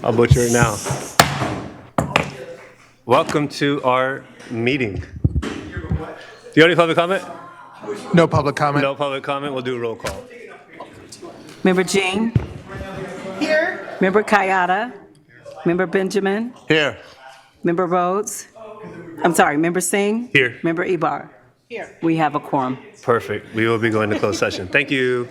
I'll butcher it now. Welcome to our meeting. Do you have any public comment? No public comment. No public comment. We'll do a roll call. Member Jean? Here. Member Kayada? Member Benjamin? Here. Member Rhodes? I'm sorry, Member Singh? Here. Member Ibar? Here. We have a quorum. Perfect. We will be going to closed session. Thank you.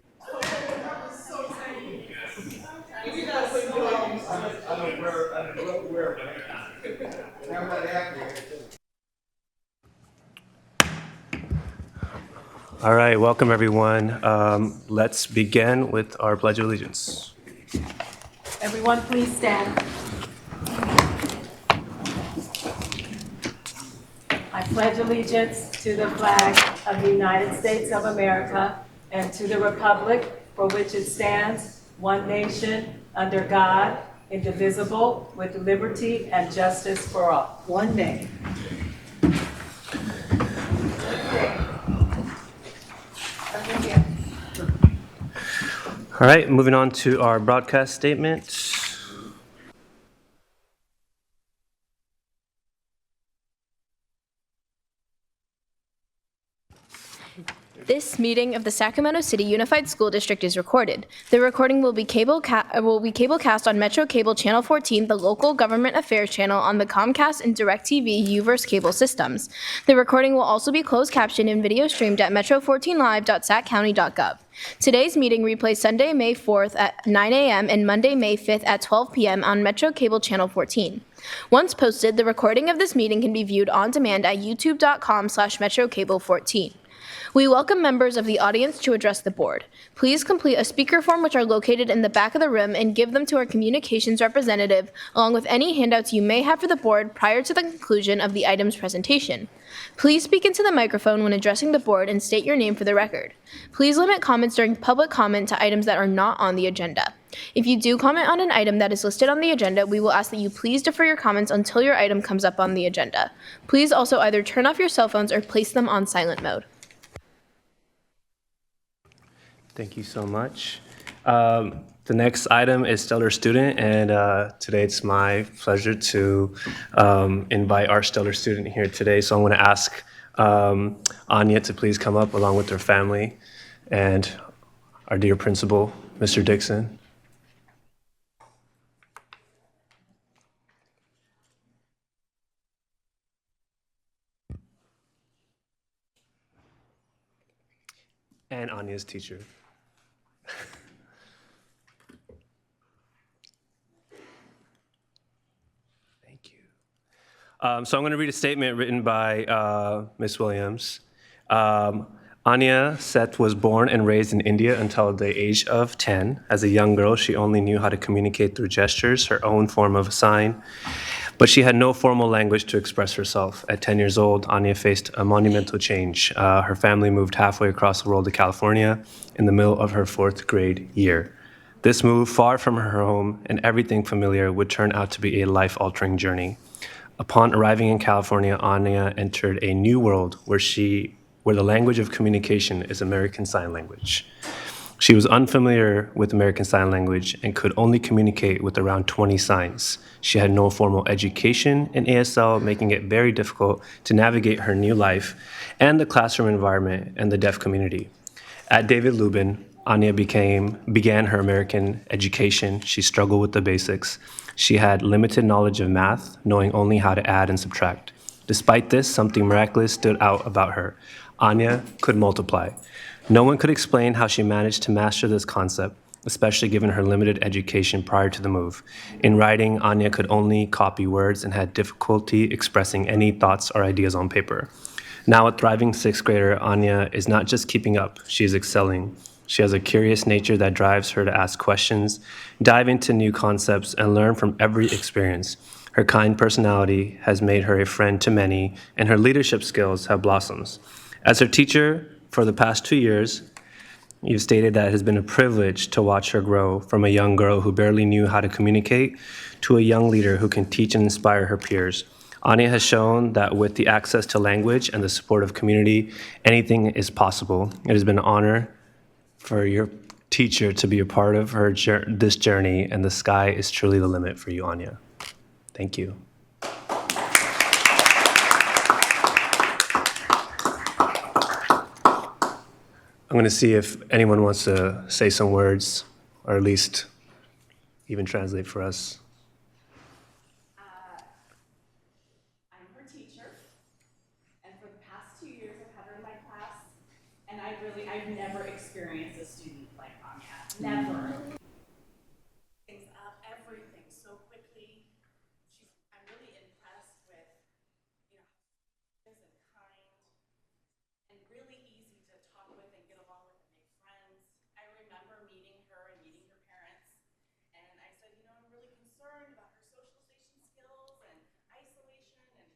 All right, welcome everyone. Let's begin with our Pledge of Allegiance. Everyone, please stand. I pledge allegiance to the flag of the United States of America and to the republic for which it stands, one nation, under God, indivisible, with liberty and justice for all. One day. All right, moving on to our broadcast statement. This meeting of the Sacramento City Unified School District is recorded. The recording will be cablecast on Metro Cable Channel 14, the local government affairs channel on the Comcast and DirecTV UVerse cable systems. The recording will also be closed captioned and video streamed at metro14live.saccounty.gov. Today's meeting replays Sunday, May 4th at 9 a.m. and Monday, May 5th at 12 p.m. on Metro Cable Channel 14. Once posted, the recording of this meeting can be viewed on demand at youtube.com/metrocable14. We welcome members of the audience to address the board. Please complete a speaker form which are located in the back of the room and give them to our communications representative along with any handouts you may have for the board prior to the conclusion of the item's presentation. Please speak into the microphone when addressing the board and state your name for the record. Please limit comments during public comment to items that are not on the agenda. If you do comment on an item that is listed on the agenda, we will ask that you please defer your comments until your item comes up on the agenda. Please also either turn off your cell phones or place them on silent mode. Thank you so much. The next item is Stellar Student, and today it's my pleasure to invite our Stellar Student here today. So I'm going to ask Anya to please come up along with her family and our dear principal, Mr. Dixon. And Anya's teacher. Thank you. So I'm going to read a statement written by Ms. Williams. Anya Seth was born and raised in India until the age of 10. As a young girl, she only knew how to communicate through gestures, her own form of a sign. But she had no formal language to express herself. At 10 years old, Anya faced a monumental change. Her family moved halfway across the world to California in the middle of her 4th grade year. This move, far from her home and everything familiar, would turn out to be a life-altering journey. Upon arriving in California, Anya entered a new world where the language of communication is American Sign Language. She was unfamiliar with American Sign Language and could only communicate with around 20 signs. She had no formal education in ASL, making it very difficult to navigate her new life and the classroom environment and the deaf community. At David Lubin, Anya began her American education. She struggled with the basics. She had limited knowledge of math, knowing only how to add and subtract. Despite this, something miraculous stood out about her. Anya could multiply. No one could explain how she managed to master this concept, especially given her limited education prior to the move. In writing, Anya could only copy words and had difficulty expressing any thoughts or ideas on paper. Now a thriving 6th grader, Anya is not just keeping up, she is excelling. She has a curious nature that drives her to ask questions, dive into new concepts, and learn from every experience. Her kind personality has made her a friend to many, and her leadership skills have blossomed. As her teacher for the past 2 years, you've stated that it has been a privilege to watch her grow from a young girl who barely knew how to communicate to a young leader who can teach and inspire her peers. Anya has shown that with the access to language and the support of community, anything is possible. It has been an honor for your teacher to be a part of this journey, and the sky is truly the limit for you, Anya. Thank you. I'm going to see if anyone wants to say some words, or at least even translate for us. I'm her teacher, and for the past 2 years I've had her in my class, and I've never experienced a student like Anya. Never. Things up, everything so quickly. I'm really impressed with, how she is and kind, and really easy to talk with and get along with and make friends. I remember meeting her and meeting her parents, and I said, I'm really concerned about her socialization skills and isolation and,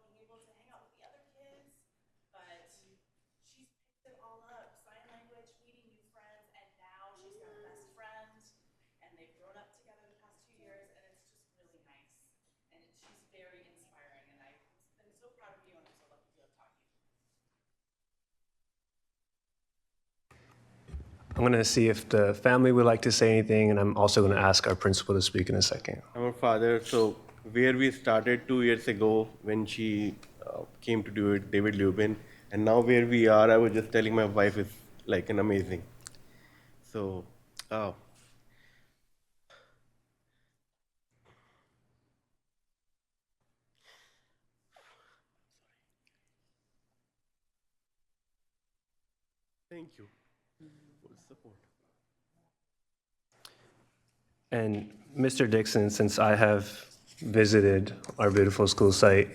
being able to hang out with the other kids. But she's picked it all up, sign language, meeting new friends, and now she's got a best friend, and they've grown up together the past 2 years, and it's just really nice. And she's very inspiring, and I've been so proud of you, and I'm so lucky to have taught you. I'm going to see if the family would like to say anything, and I'm also going to ask our principal to speak in a second. I'm her father. So where we started 2 years ago when she came to do it, David Lubin, and now where we are, I was just telling my wife, is like an amazing. So, thank you for the support. And Mr. Dixon, since I have visited our beautiful school site,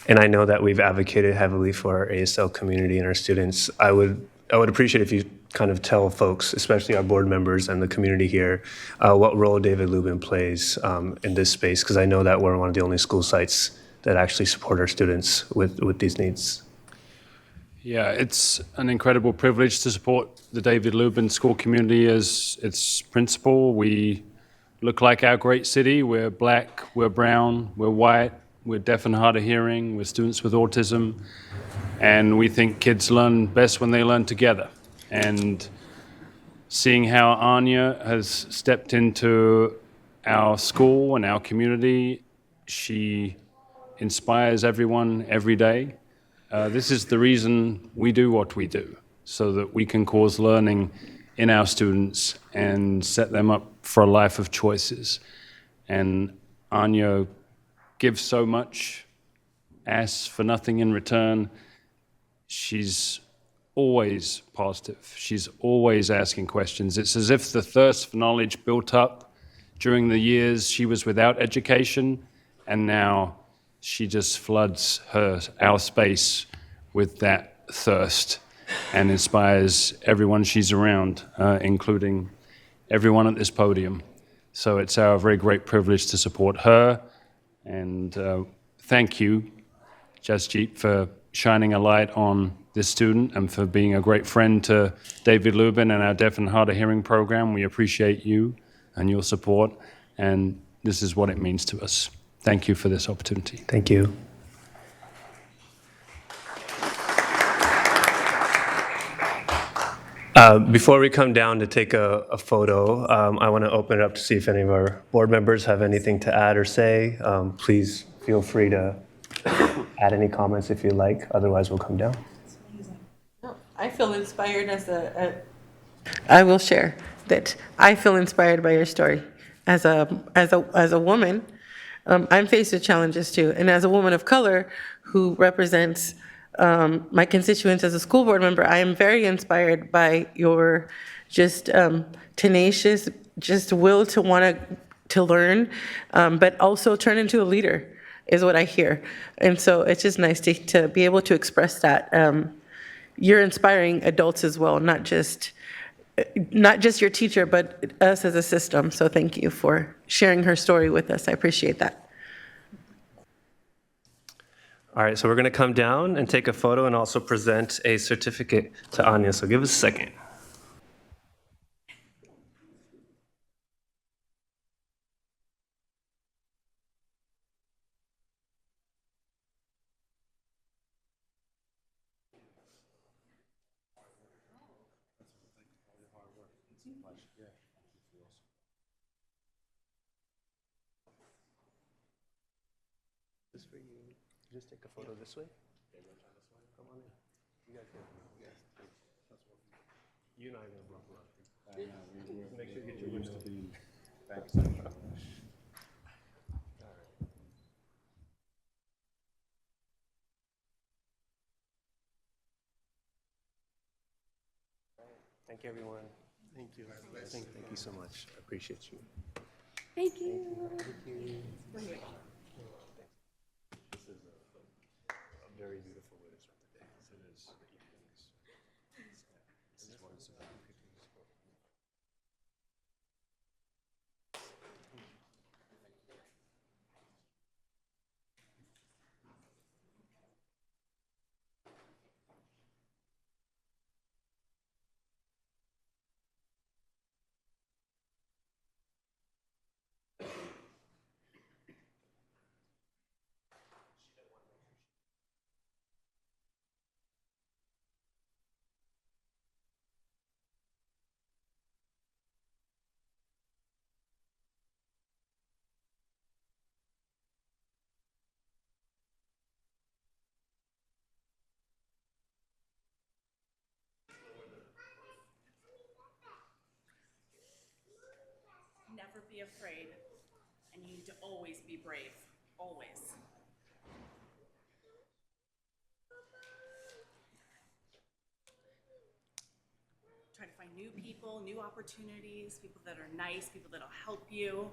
and I know that we've advocated heavily for our ASL community and our students, I would appreciate if you kind of tell folks, especially our board members and the community here, what role David Lubin plays in this space, because I know that we're one of the only school sites that actually support our students with these needs. Yeah, it's an incredible privilege to support the David Lubin school community as its principal. We look like our great city. We're black, we're brown, we're white, we're deaf and hard of hearing, we're students with autism, and we think kids learn best when they learn together. And seeing how Anya has stepped into our school and our community, she inspires everyone every day. This is the reason we do what we do, so that we can cause learning in our students and set them up for a life of choices. And Anya gives so much, asks for nothing in return. She's always positive. She's always asking questions. It's as if the thirst for knowledge built up during the years she was without education, and now she just floods our space with that thirst and inspires everyone she's around, including everyone at this podium. So it's our very great privilege to support her. And thank you, Jasjeet, for shining a light on this student and for being a great friend to David Lubin and our Deaf and Hard of Hearing program. We appreciate you and your support, and this is what it means to us. Thank you for this opportunity. Thank you. Before we come down to take a photo, I want to open it up to see if any of our board members have anything to add or say. Please feel free to add any comments if you like. Otherwise, we'll come down. I feel inspired I will share that I feel inspired by your story. As a woman, I'm faced with challenges too. And as a woman of color who represents my constituents as a school board member, I am very inspired by your just tenacious, just will to want to learn, but also turn into a leader is what I hear. And so it's just nice to be able to express that. You're inspiring adults as well, not just your teacher, but us as a system. So thank you for sharing her story with us. I appreciate that. All right, so we're going to come down and take a photo and also present a certificate to Anya. So give us a second. This for you. Just take a photo this way. Come on in. You guys go. You and I are gonna block around. Make sure you get your window. Thank you, everyone. Thank you. Thank you so much. I appreciate you. Thank you. This is a very beautiful way to start the day. It is. This is what it's about. Never be afraid, and you need to always be brave, always. Try to find new people, new opportunities, people that are nice, people that'll help you.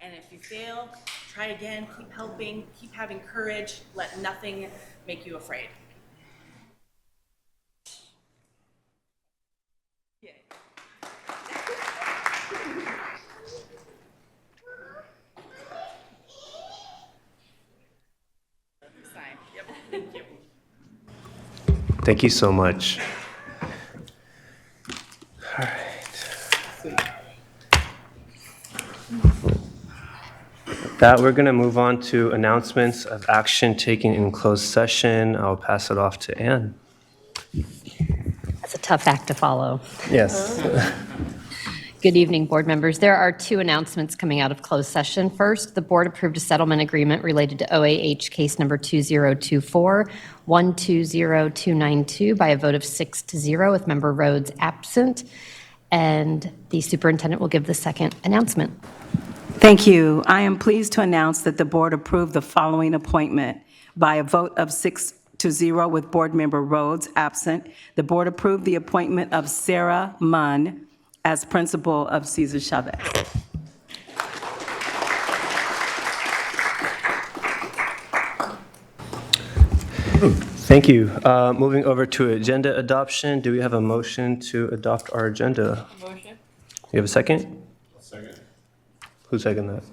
And if you fail, try again, keep helping, keep having courage, let nothing make you afraid. Sign. Yep. Thank you. Thank you so much. All right. With that, we're going to move on to announcements of action taken in closed session. I'll pass it off to Anne. That's a tough act to follow. Yes. Good evening, board members. There are two announcements coming out of closed session. First, the board approved a settlement agreement related to OAH case number 2024-120292 by a vote of 6-0 with member Rhodes absent. And the superintendent will give the second announcement. Thank you. I am pleased to announce that the board approved the following appointment by a vote of 6-0 with board member Rhodes absent. The board approved the appointment of Sarah Munn as principal of Cesar Chavez. Thank you. Moving over to agenda adoption. Do we have a motion to adopt our agenda? Motion. You have a second? Second. Who seconded that?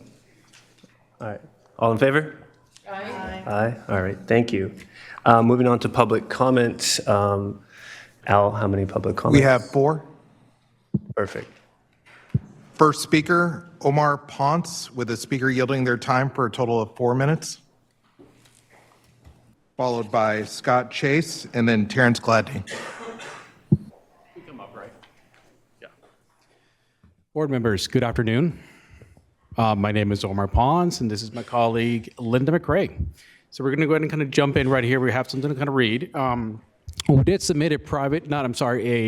All right. All in favor? Aye. Aye. All right. Thank you. Moving on to public comment. Al, how many public comments? We have 4. Perfect. First speaker, Omar Ponce, with a speaker yielding their time for a total of 4 minutes. Followed by Scott Chase and then Terrence Gladney. Come up, right? Yeah. Board members, good afternoon. My name is Omar Pons, and this is my colleague, Linda McRae. So we're going to go ahead and kind of jump in right here. We have something to kind of read. We did submit a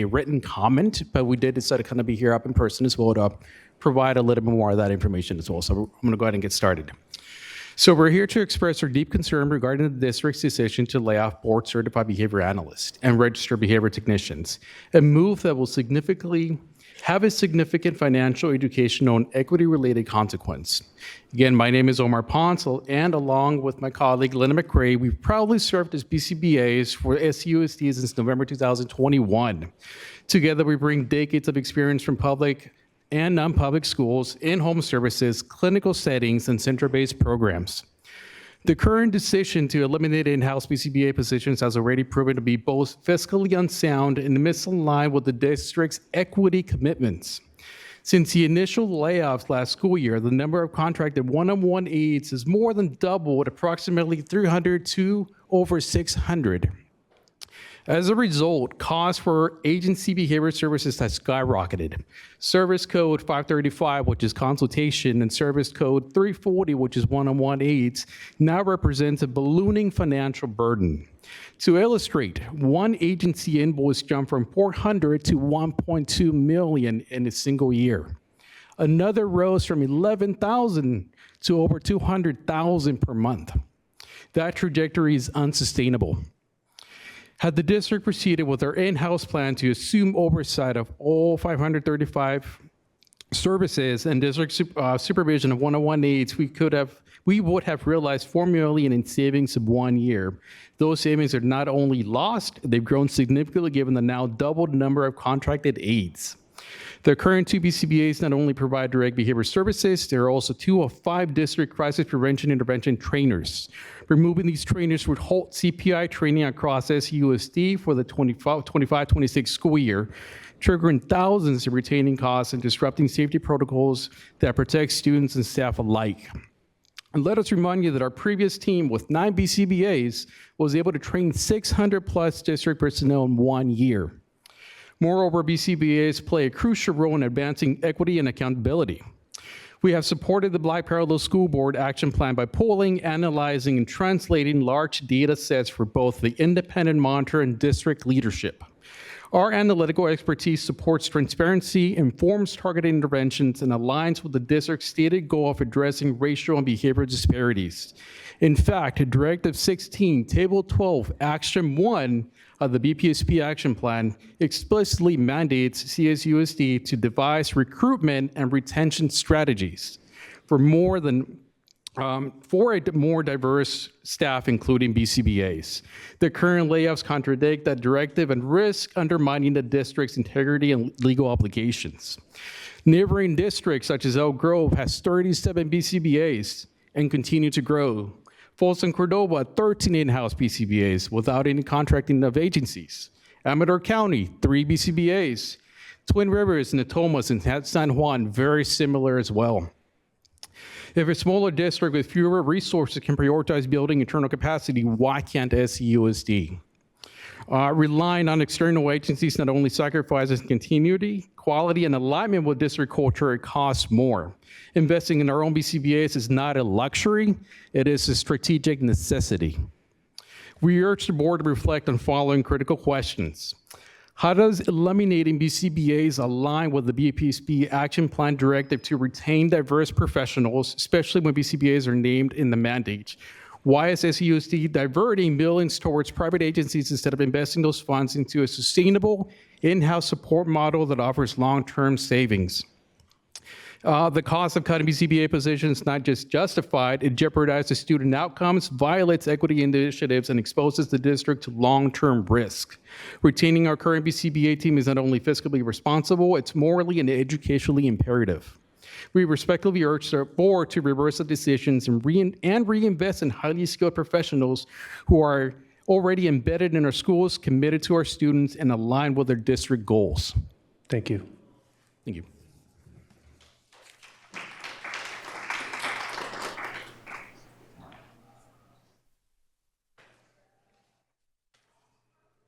written comment, but we did decide to kind of be here up in person as well to provide a little bit more of that information as well. So I'm going to go ahead and get started. So we're here to express our deep concern regarding the district's decision to lay off board-certified behavior analysts and registered behavior technicians, a move that will have a significant financial, educational, and equity-related consequence. Again, my name is Omar Ponsel, and along with my colleague Linda McRae, we've proudly served as BCBAs for SUSD since November 2021. Together, we bring decades of experience from public and non-public schools, in-home services, clinical settings, and center-based programs. The current decision to eliminate in-house BCBA positions has already proven to be both fiscally unsound and misaligned with the district's equity commitments. Since the initial layoffs last school year, the number of contracted one-on-one aides has more than doubled, approximately 300 to over 600. As a result, costs for agency behavior services has skyrocketed. Service Code 535, which is consultation, and Service Code 340, which is one-on-one aids, now represents a ballooning financial burden. To illustrate, one agency invoice jumped from 400 to 1.2 million in a single year. Another rose from 11,000 to over 200,000 per month. That trajectory is unsustainable. Had the district proceeded with our in-house plan to assume oversight of all 535 services and district supervision of one-on-one aids, we would have realized $4 million in savings of 1 year. Those savings are not only lost, they've grown significantly given the now doubled number of contracted aides. The current 2 BCBAs not only provide direct behavior services, they are also 2 of 5 district crisis prevention intervention trainers. Removing these trainers would halt CPI training across SUSD for the 25-26 school year, triggering thousands of retaining costs and disrupting safety protocols that protect students and staff alike. And let us remind you that our previous team with 9 BCBAs was able to train 600 plus district personnel in 1 year. Moreover, BCBAs play a crucial role in advancing equity and accountability. We have supported the Black Parallel School Board Action Plan by polling, analyzing, and translating large data sets for both the independent monitor and district leadership. Our analytical expertise supports transparency, informs targeted interventions, and aligns with the district's stated goal of addressing racial and behavioral disparities. In fact, Directive 16, Table 12, Action 1 of the BPSP Action Plan explicitly mandates CSUSD to devise recruitment and retention strategies for a more diverse staff, including BCBAs. The current layoffs contradict that directive and risk undermining the district's integrity and legal obligations. Neighboring districts such as Elk Grove has 37 BCBAs and continue to grow. Folsom Cordova, 13 in-house BCBAs without any contracting of agencies. Amador County, 3 BCBAs. Twin Rivers, Natomas, and San Juan, very similar as well. If a smaller district with fewer resources can prioritize building internal capacity, why can't SUSD? Relying on external agencies not only sacrifices continuity, quality, and alignment with district culture, it costs more. Investing in our own BCBAs is not a luxury, it is a strategic necessity. We urge the board to reflect on following critical questions. How does eliminating BCBAs align with the BPSP Action Plan directive to retain diverse professionals, especially when BCBAs are named in the mandate? Why is SUSD diverting millions towards private agencies instead of investing those funds into a sustainable in-house support model that offers long-term savings? The cost of cutting BCBA positions is not just justified, it jeopardizes student outcomes, violates equity initiatives, and exposes the district to long-term risk. Retaining our current BCBA team is not only fiscally responsible, it's morally and educationally imperative. We respectfully urge the board to reverse the decisions and reinvest in highly skilled professionals who are already embedded in our schools, committed to our students, and aligned with their district goals. Thank you. Thank you.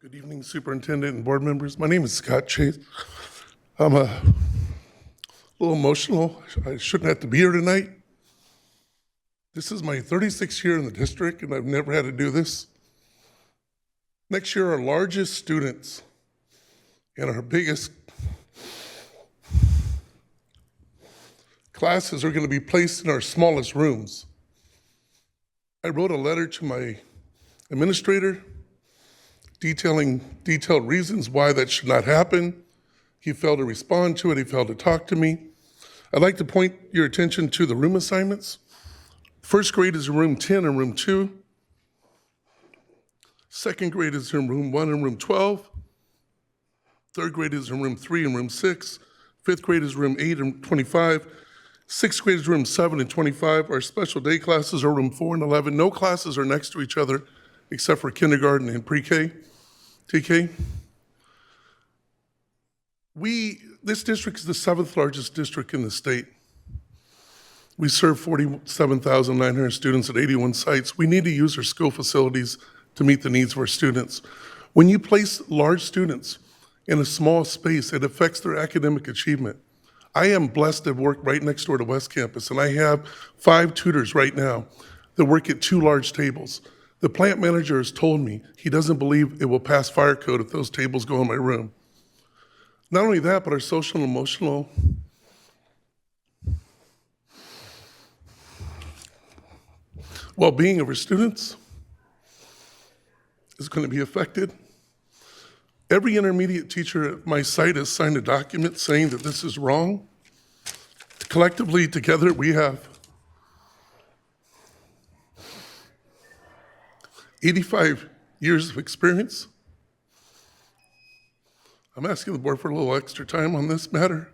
Good evening, Superintendent and board members. My name is Scott Chase. I'm a little emotional. I shouldn't have to be here tonight. This is my 36th year in the district, and I've never had to do this. Next year, our largest students and our biggest classes are going to be placed in our smallest rooms. I wrote a letter to my administrator detailed reasons why that should not happen. He failed to respond to it. He failed to talk to me. I'd like to point your attention to the room assignments. First grade is in room 10 and room 2. Second grade is in room 1 and room 12. Third grade is in room 3 and room 6. Fifth grade is room 8 and 25. Sixth grade is room 7 and 25. Our special day classes are room 4 and 11. No classes are next to each other except for kindergarten and pre-K, TK. This district is the 7th largest district in the state. We serve 47,900 students at 81 sites. We need to use our school facilities to meet the needs of our students. When you place large students in a small space, it affects their academic achievement. I am blessed to work right next door to West Campus, and I have 5 tutors right now that work at 2 large tables. The plant manager has told me he doesn't believe it will pass fire code if those tables go in my room. Not only that, but our social and emotional well-being of our students is going to be affected. Every intermediate teacher at my site has signed a document saying that this is wrong. Collectively, together, we have 85 years of experience. I'm asking the board for a little extra time on this matter.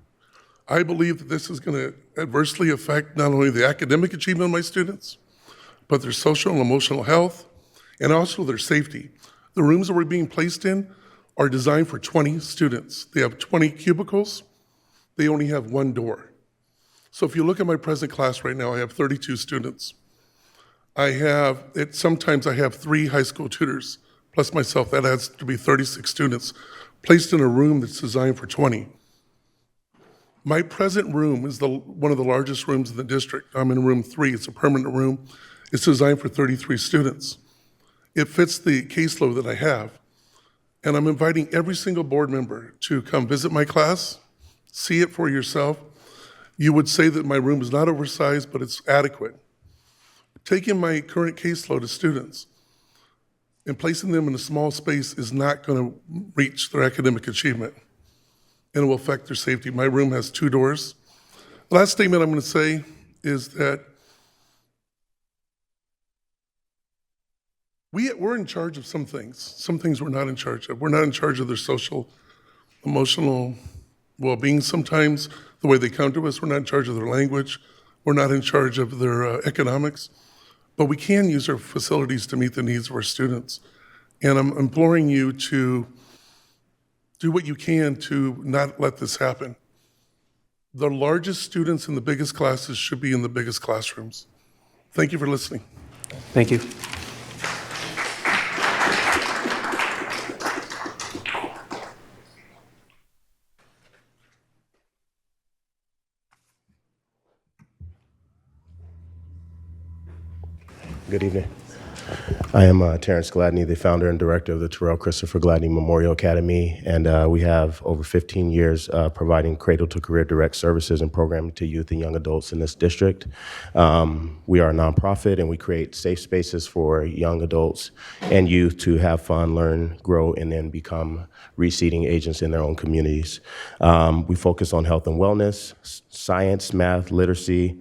I believe that this is going to adversely affect not only the academic achievement of my students, but their social and emotional health, and also their safety. The rooms that we're being placed in are designed for 20 students. They have 20 cubicles. They only have 1 door. So if you look at my present class right now, I have 32 students. Sometimes I have 3 high school tutors, plus myself. That adds to be 36 students placed in a room that's designed for 20. My present room is one of the largest rooms in the district. I'm in room 3. It's a permanent room. It's designed for 33 students. It fits the caseload that I have. And I'm inviting every single board member to come visit my class, see it for yourself. You would say that my room is not oversized, but it's adequate. Taking my current caseload of students and placing them in a small space is not going to reach their academic achievement, and it will affect their safety. My room has 2 doors. The last statement I'm going to say is that we're in charge of some things. Some things we're not in charge of. We're not in charge of their social, emotional well-being sometimes, the way they come to us. We're not in charge of their language. We're not in charge of their economics. But we can use our facilities to meet the needs of our students. And I'm imploring you to do what you can to not let this happen. The largest students in the biggest classes should be in the biggest classrooms. Thank you for listening. Thank you. Good evening. I am Terrence Gladney, the founder and director of the Terrell Christopher Gladney Memorial Academy, and we have over 15 years providing cradle-to-career direct services and programming to youth and young adults in this district. We are a nonprofit, and we create safe spaces for young adults and youth to have fun, learn, grow, and then become reseeding agents in their own communities. We focus on health and wellness, science, math, literacy,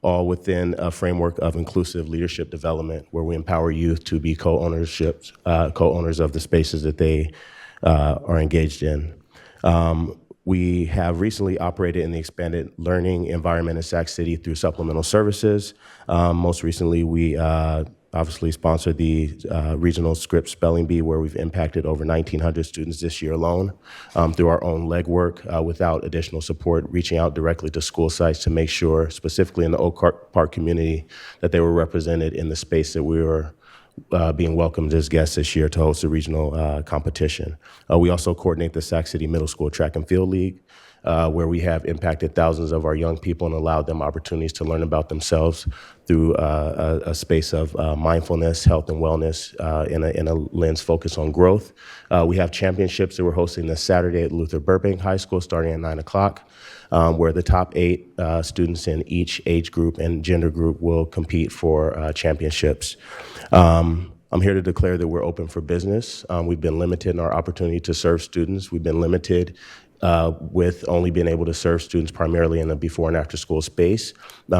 all within a framework of inclusive leadership development, where we empower youth to be co-owners of the spaces that they are engaged in. We have recently operated in the expanded learning environment in Sac City through supplemental services. Most recently, we obviously sponsored the regional script spelling bee, where we've impacted over 1,900 students this year alone through our own legwork without additional support, reaching out directly to school sites to make sure, specifically in the Oak Park community, that they were represented in the space that we were being welcomed as guests this year to host a regional competition. We also coordinate the Sac City Middle School Track and Field League, where we have impacted thousands of our young people and allowed them opportunities to learn about themselves through a space of mindfulness, health, and wellness in a lens focused on growth. We have championships that we're hosting this Saturday at Luther Burbank High School starting at 9 o'clock, where the top 8 students in each age group and gender group will compete for championships. I'm here to declare that we're open for business. We've been limited in our opportunity to serve students. We've been limited with only being able to serve students primarily in the before and after school space.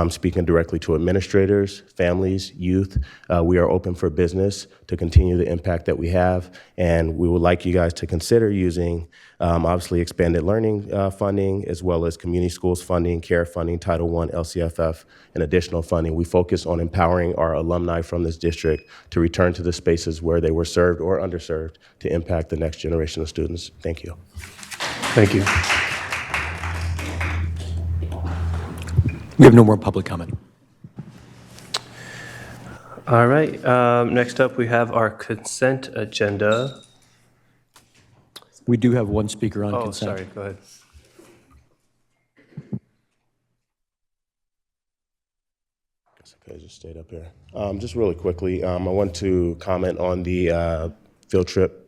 Speaking directly to administrators, families, youth, we are open for business to continue the impact that we have, and we would like you guys to consider using obviously expanded learning funding, as well as community schools funding, CARE funding, Title I, LCFF, and additional funding. We focus on empowering our alumni from this district to return to the spaces where they were served or underserved to impact the next generation of students. Thank you. Thank you. We have no more public comment. All right, next up, we have our consent agenda. We do have one speaker on Oh, consent. sorry, go ahead. Okay, just stayed up here. Just really quickly, I want to comment on the field trip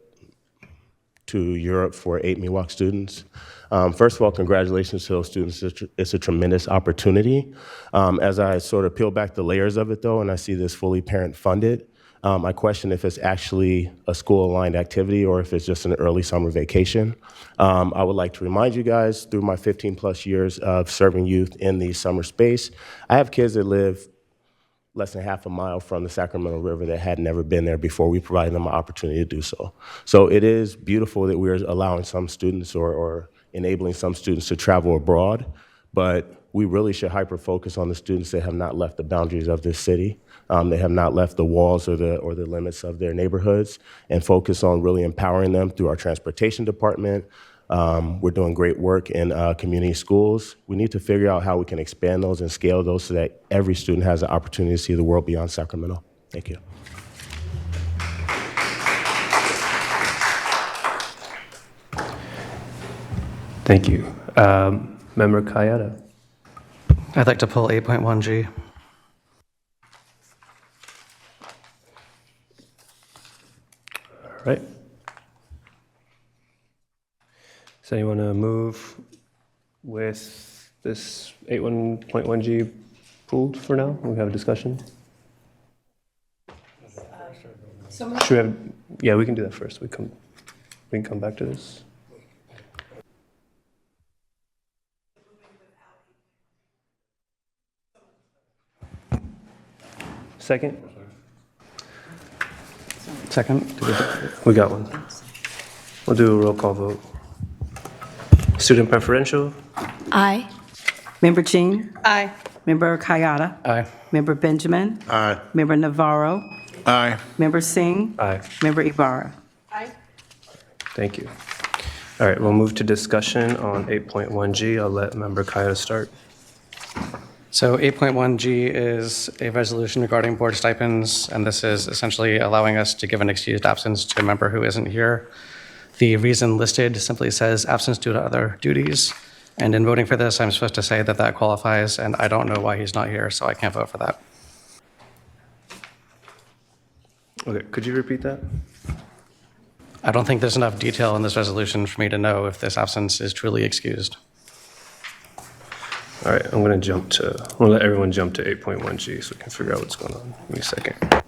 to Europe for 8 Miwok students. First of all, congratulations to those students. It's a tremendous opportunity. As I sort of peel back the layers of it, though, and I see this fully parent-funded, I question if it's actually a school-aligned activity or if it's just an early summer vacation. I would like to remind you guys, through my 15-plus years of serving youth in the summer space, I have kids that live less than half a mile from the Sacramento River that had never been there before. We provided them an opportunity to do so. So it is beautiful that we're allowing some students or enabling some students to travel abroad, but we really should hyper-focus on the students that have not left the boundaries of this city, that have not left the walls or the limits of their neighborhoods, and focus on really empowering them through our transportation department. We're doing great work in community schools. We need to figure out how we can expand those and scale those so that every student has the opportunity to see the world beyond Sacramento. Thank you. Thank you. Member Kayada. I'd like to pull 8.1G. All right. Does anyone want to move with this 81.1G pulled for now? We have a discussion. Should we have? Yeah, we can do that first. We can come back to this. Second? Second. We got one. We'll do a roll call vote. Student preferential? Aye. Member Jean? Aye. Member Kayada? Aye. Member Benjamin? Aye. Member Navarro? Aye. Member Singh? Aye. Member Ibarra? Aye. Thank you. All right, we'll move to discussion on 8.1G. I'll let Member Kayada start. So 8.1G is a resolution regarding board stipends, and this is essentially allowing us to give an excused absence to a member who isn't here. The reason listed simply says absence due to other duties. And in voting for this, I'm supposed to say that that qualifies, and I don't know why he's not here, so I can't vote for that. Okay, could you repeat that? I don't think there's enough detail in this resolution for me to know if this absence is truly excused. All right, I'm going to let everyone jump to 8.1G so we can figure out what's going on. Give me a second.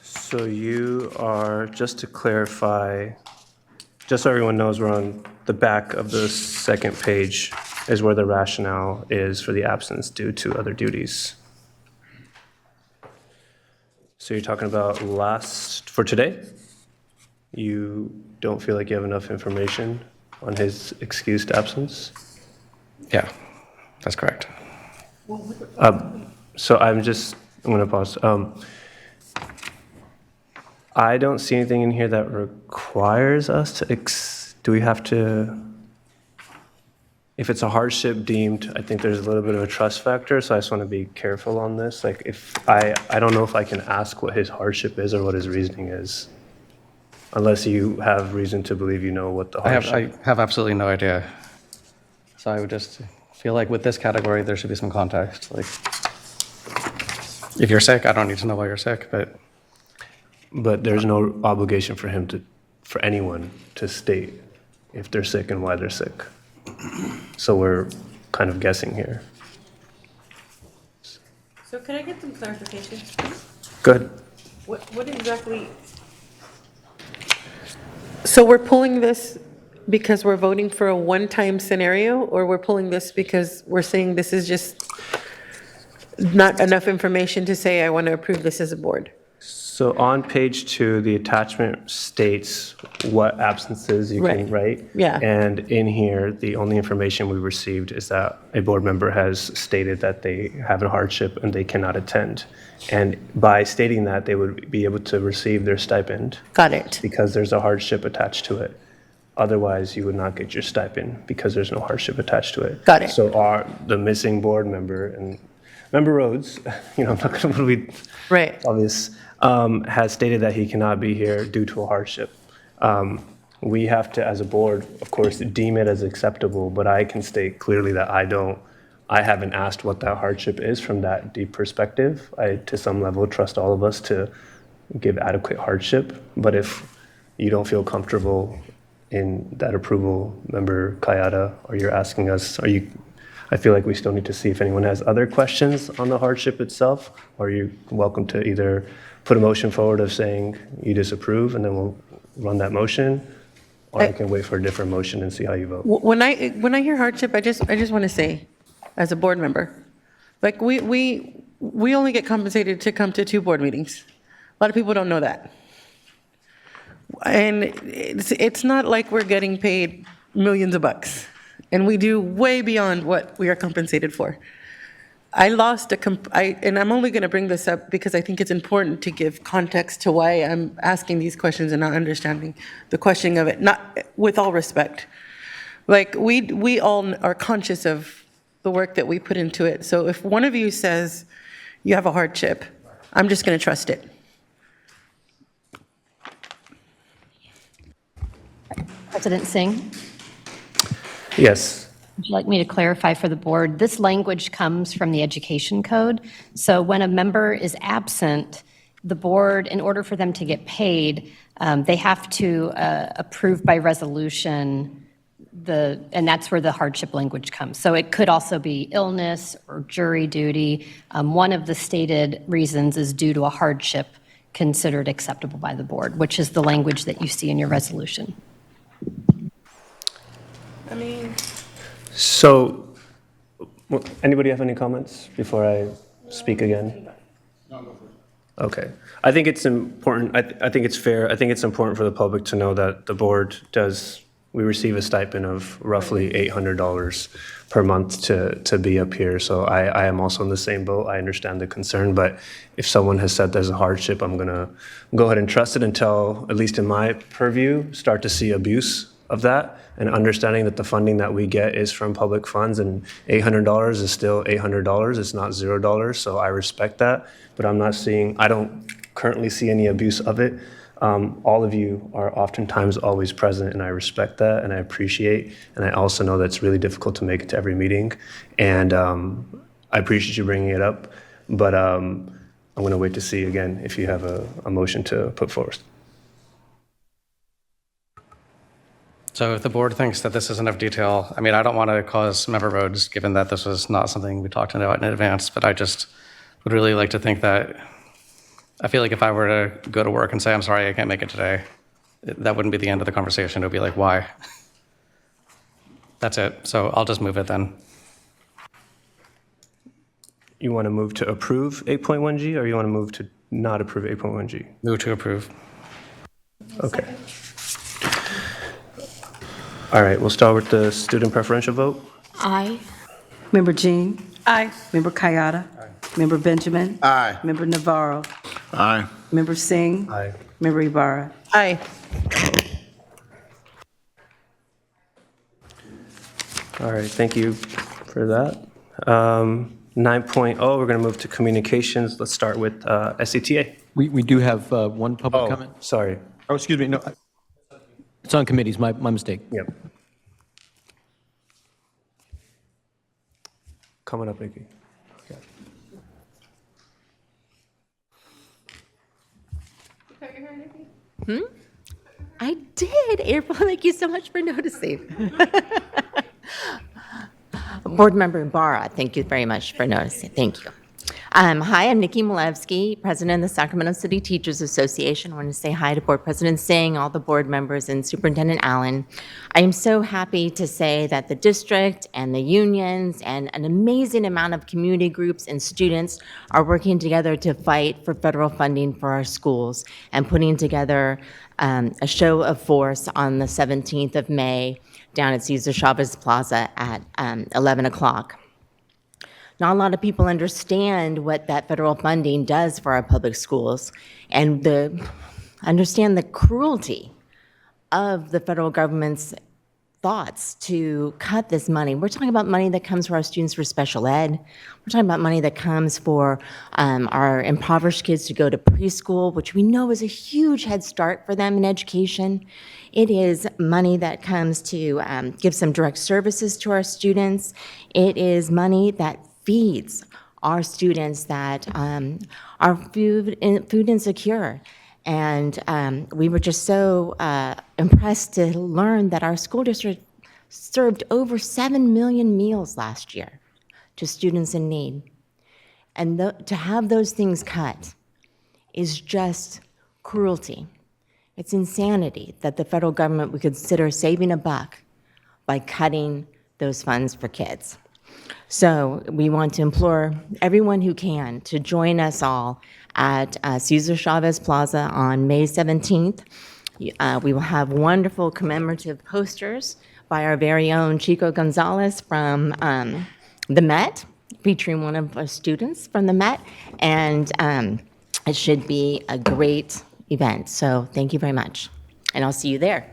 So you are, just to clarify, just so everyone knows, we're on the back of the second page is where the rationale is for the absence due to other duties. So you're talking about for today? You don't feel like you have enough information on his excused absence? Yeah, that's correct. So I'm going to pause. I don't see anything in here that requires us to, do we have to, if it's a hardship deemed, I think there's a little bit of a trust factor, so I just want to be careful on this. Like if I don't know if I can ask what his hardship is or what his reasoning is, unless you have reason to believe you know what the hardship is. I have absolutely no idea. So I would just feel like with this category, there should be some context. Like, if you're sick, I don't need to know why you're sick, But there's no obligation for for anyone to state if they're sick and why they're sick. So we're kind of guessing here. So can I get some clarification? Go ahead. What exactly? So we're pulling this because we're voting for a one-time scenario, or we're pulling this because we're saying this is just not enough information to say I want to approve this as a board? So on page 2, the attachment states what absences you can Right. write. Yeah. And in here, the only information we received is that a board member has stated that they have a hardship and they cannot attend. And by stating that, they would be able to receive their stipend Got it. because there's a hardship attached to it. Otherwise, you would not get your stipend because there's no hardship attached to it. Got it. So the missing board member, and Member Rhodes, I'm not going to be Right. obvious, has stated that he cannot be here due to a hardship. We have to, as a board, of course, deem it as acceptable, but I can state clearly that I haven't asked what that hardship is from that deep perspective. I, to some level, trust all of us to give adequate hardship, but if you don't feel comfortable in that approval, Member Kayada, or you're asking us, I feel like we still need to see if anyone has other questions on the hardship itself, or you're welcome to either put a motion forward of saying you disapprove, and then we'll run that motion, or I can wait for a different motion and see how you vote. When I hear hardship, I just want to say, as a board member, like we only get compensated to come to 2 board meetings. A lot of people don't know that. And it's not like we're getting paid millions of bucks. And we do way beyond what we are compensated for. I lost and I'm only going to bring this up because I think it's important to give context to why I'm asking these questions and not understanding the questioning of it, not with all respect. Like, we all are conscious of the work that we put into it. So if one of you says you have a hardship, I'm just going to trust it. President Singh, Yes. would you like me to clarify for the board? This language comes from the Education Code. So when a member is absent, the board, in order for them to get paid, they have to approve by resolution and that's where the hardship language comes. So it could also be illness or jury duty. One of the stated reasons is due to a hardship considered acceptable by the board, which is the language that you see in your resolution. I mean, So, anybody have any comments before I speak again? Okay. I think it's important, I think it's fair, I think it's important for the public to know that the board we receive a stipend of roughly $800 per month to be up here. So I am also in the same boat. I understand the concern, but if someone has said there's a hardship, I'm going to go ahead and trust it until, at least in my purview, start to see abuse of that, and understanding that the funding that we get is from public funds, and $800 is still $800. It's not $0. So I respect that, but I don't currently see any abuse of it. All of you are oftentimes always present, and I respect that, and I appreciate, and I also know that it's really difficult to make it to every meeting, and I appreciate you bringing it up, but I'm going to wait to see again if you have a motion to put forth. So if the board thinks that this is enough detail, I mean, I don't want to cause Member Rhodes, given that this was not something we talked about in advance, but I just would really like to think that, I feel like if I were to go to work and say, I'm sorry, I can't make it today, that wouldn't be the end of the conversation. It would be like, why? That's it. So I'll just move it then. You want to move to approve 8.1G, or you want to move to not approve 8.1G? Move to approve. Okay. All right, we'll start with the student preferential vote. Aye. Member Jean? Aye. Member Kayada? Member Benjamin? Aye. Member Navarro? Aye. Member Singh? Aye. Member Ibarra? Aye. All right, thank you for that. 9.0, we're going to move to communications. Let's start with SCTA. We do have one public comment. Sorry. Oh, excuse me, no. It's on committees, my mistake. Yep. Coming up, Vicky. I did, April. Thank you so much for noticing. Board Member Ibarra, thank you very much for noticing. Thank you. Hi, I'm Nikki Malevsky, President of the Sacramento City Teachers Association. I want to say hi to Board President Singh, all the board members, and Superintendent Allen. I am so happy to say that the district and the unions and an amazing amount of community groups and students are working together to fight for federal funding for our schools and putting together a show of force on the 17th of May down at Cesar Chavez Plaza at 11 o'clock. Not a lot of people understand what that federal funding does for our public schools and understand the cruelty of the federal government's thoughts to cut this money. We're talking about money that comes for our students for special ed. We're talking about money that comes for our impoverished kids to go to preschool, which we know is a huge head start for them in education. It is money that comes to give some direct services to our students. It is money that feeds our students that are food insecure. And we were just so impressed to learn that our school district served over 7 million meals last year to students in need. And to have those things cut is just cruelty. It's insanity that the federal government would consider saving a buck by cutting those funds for kids. So we want to implore everyone who can to join us all at Cesar Chavez Plaza on May 17th. We will have wonderful commemorative posters by our very own Chico Gonzalez from the Met, featuring one of our students from the Met, and it should be a great event. So thank you very much, and I'll see you there.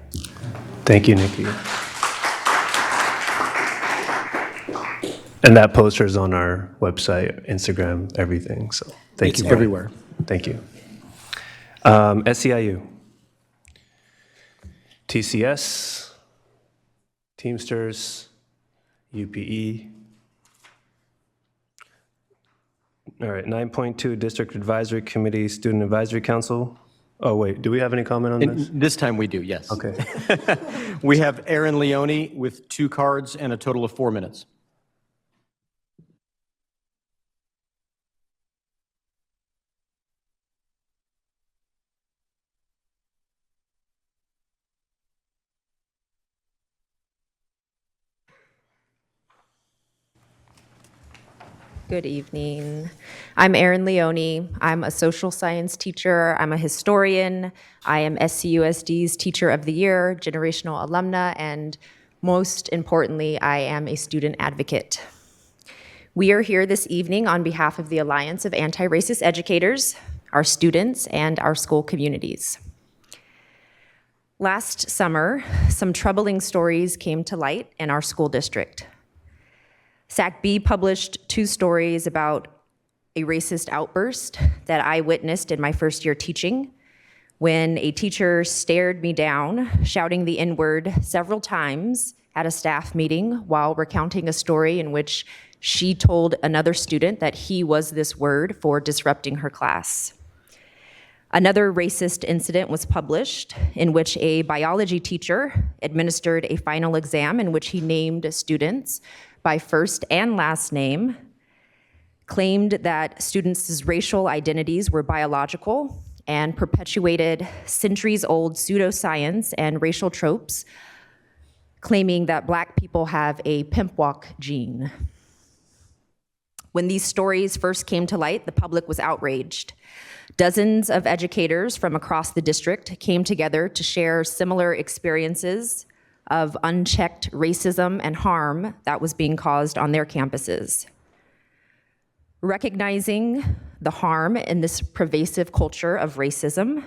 Thank you, Nikki. And that poster is on our website, Instagram, everything. So thank you. It's everywhere. Thank you. SEIU, TCS, Teamsters, UPE. All right, 9.2 District Advisory Committee, Student Advisory Council. Oh, wait, do we have any comment on this? This time we do, yes. Okay. We have Aaron Leone with 2 cards and a total of 4 minutes. Good evening. I'm Erin Leone. I'm a social science teacher. I'm a historian. I am SCUSD's Teacher of the Year, generational alumna, and most importantly, I am a student advocate. We are here this evening on behalf of the Alliance of Anti-Racist Educators, our students, and our school communities. Last summer, some troubling stories came to light in our school district. SACB published 2 stories about a racist outburst that I witnessed in my first year teaching when a teacher stared me down, shouting the N-word several times at a staff meeting while recounting a story in which she told another student that he was this word for disrupting her class. Another racist incident was published in which a biology teacher administered a final exam in which he named students by first and last name, claimed that students' racial identities were biological, and perpetuated centuries-old pseudoscience and racial tropes, claiming that Black people have a pimp walk gene. When these stories first came to light, the public was outraged. Dozens of educators from across the district came together to share similar experiences of unchecked racism and harm that was being caused on their campuses. Recognizing the harm in this pervasive culture of racism,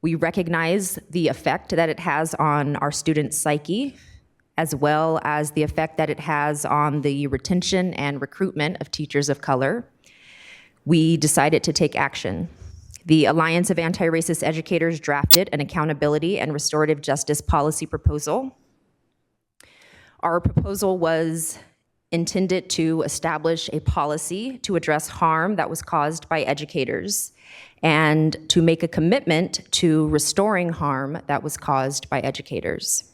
we recognize the effect that it has on our students' psyche, as well as the effect that it has on the retention and recruitment of teachers of color. We decided to take action. The Alliance of Anti-Racist Educators drafted an accountability and restorative justice policy proposal. Our proposal was intended to establish a policy to address harm that was caused by educators and to make a commitment to restoring harm that was caused by educators.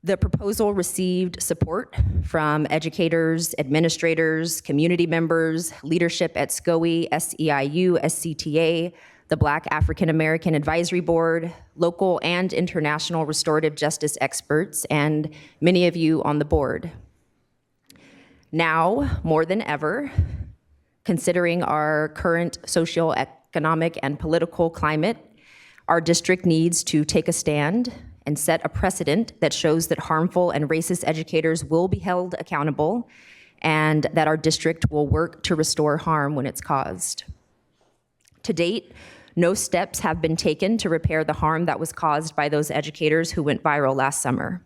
The proposal received support from educators, administrators, community members, leadership at SCOE, SEIU, SCTA, the Black African American Advisory Board, local and international restorative justice experts, and many of you on the board. Now, more than ever, considering our current socioeconomic and political climate, our district needs to take a stand and set a precedent that shows that harmful and racist educators will be held accountable and that our district will work to restore harm when it's caused. To date, no steps have been taken to repair the harm that was caused by those educators who went viral last summer.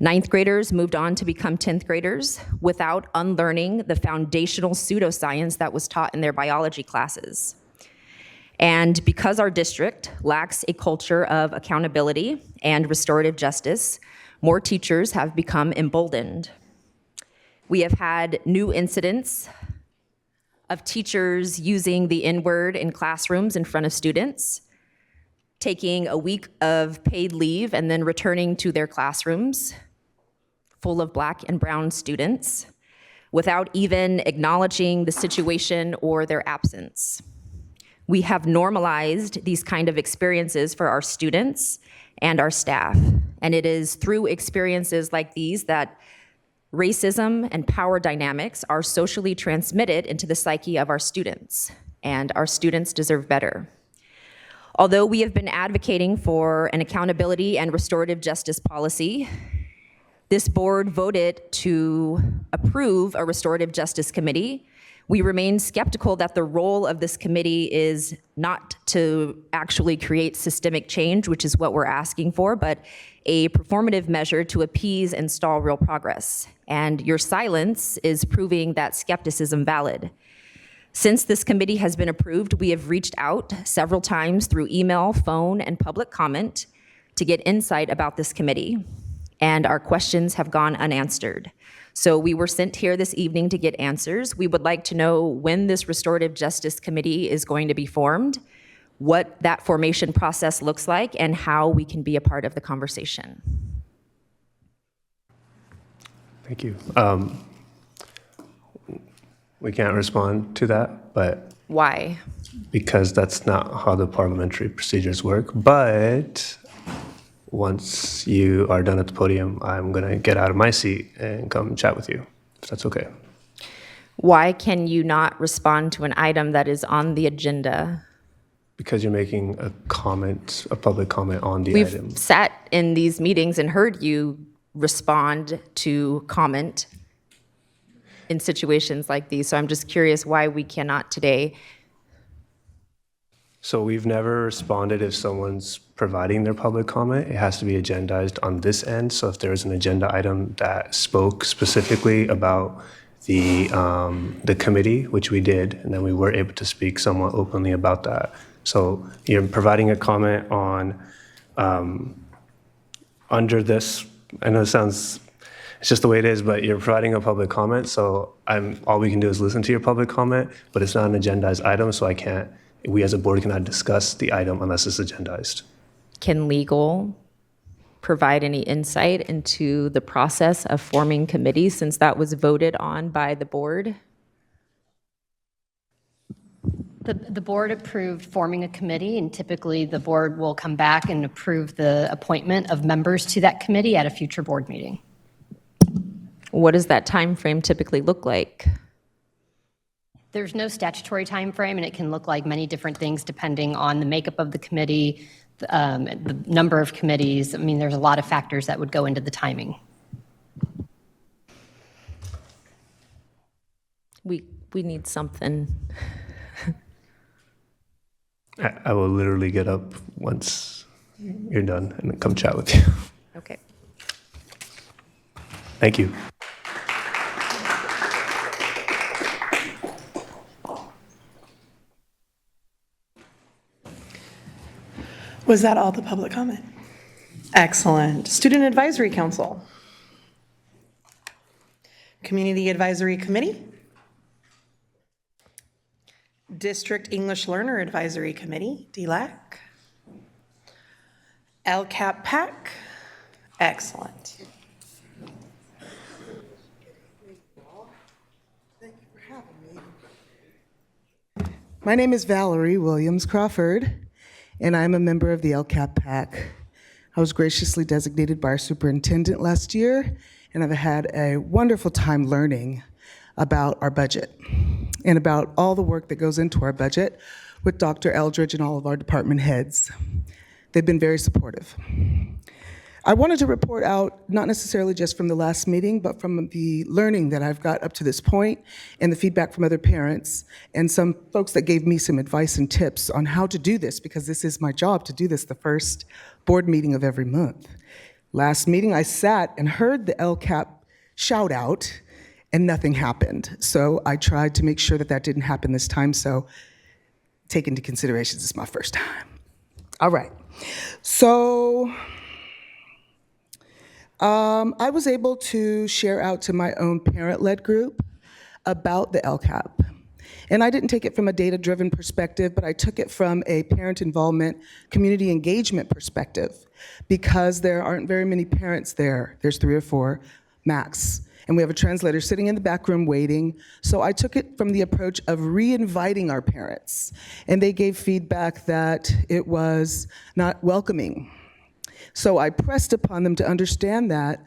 9th graders moved on to become 10th graders without unlearning the foundational pseudoscience that was taught in their biology classes. And because our district lacks a culture of accountability and restorative justice, more teachers have become emboldened. We have had new incidents of teachers using the N-word in classrooms in front of students, taking a week of paid leave and then returning to their classrooms full of Black and brown students without even acknowledging the situation or their absence. We have normalized these kind of experiences for our students and our staff. And it is through experiences like these that racism and power dynamics are socially transmitted into the psyche of our students, and our students deserve better. Although we have been advocating for an accountability and restorative justice policy, this board voted to approve a restorative justice committee. We remain skeptical that the role of this committee is not to actually create systemic change, which is what we're asking for, but a performative measure to appease and stall real progress. And your silence is proving that skepticism valid. Since this committee has been approved, we have reached out several times through email, phone, and public comment to get insight about this committee, and our questions have gone unanswered. So we were sent here this evening to get answers. We would like to know when this Restorative Justice Committee is going to be formed, what that formation process looks like, and how we can be a part of the conversation. Thank you. We can't respond to that, but Why? because that's not how the parliamentary procedures work. But once you are done at the podium, I'm going to get out of my seat and come chat with you, if that's okay. Why can you not respond to an item that is on the agenda? Because you're making a comment, a public comment on the We've item. sat in these meetings and heard you respond to comment in situations like these. So I'm just curious why we cannot today. So we've never responded if someone's providing their public comment. It has to be agendized on this end. So if there is an agenda item that spoke specifically about the committee, which we did, and then we were able to speak somewhat openly about that. So you're providing a comment on under this. I know it sounds, it's just the way it is, but you're providing a public comment. So all we can do is listen to your public comment, but it's not an agendized item, so we as a board cannot discuss the item unless it's agendized. Can legal provide any insight into the process of forming committees since that was voted on by the board? The board approved forming a committee, and typically the board will come back and approve the appointment of members to that committee at a future board meeting. What does that time frame typically look like? There's no statutory time frame, and it can look like many different things depending on the makeup of the committee, the number of committees. I mean, there's a lot of factors that would go into the timing. We need something. I will literally get up once you're done and then come chat with you. Okay. Thank you. Was that all the public comment? Excellent. Student Advisory Council. Community Advisory Committee. District English Learner Advisory Committee, DLAC. LCAP PAC. Excellent. My name is Valerie Williams Crawford, and I'm a member of the LCAP PAC. I was graciously designated by our superintendent last year, and I've had a wonderful time learning about our budget and about all the work that goes into our budget with Dr. Eldridge and all of our department heads. They've been very supportive. I wanted to report out, not necessarily just from the last meeting, but from the learning that I've got up to this point and the feedback from other parents and some folks that gave me some advice and tips on how to do this, because this is my job to do this the first board meeting of every month. Last meeting, I sat and heard the LCAP shout out and nothing happened. So I tried to make sure that that didn't happen this time. So take into consideration, this is my first time. All right. So I was able to share out to my own parent-led group about the LCAP. And I didn't take it from a data-driven perspective, but I took it from a parent involvement, community engagement perspective, because there aren't very many parents there. There's 3 or 4 max. And we have a translator sitting in the back room waiting. So I took it from the approach of re-inviting our parents. And they gave feedback that it was not welcoming. So I pressed upon them to understand that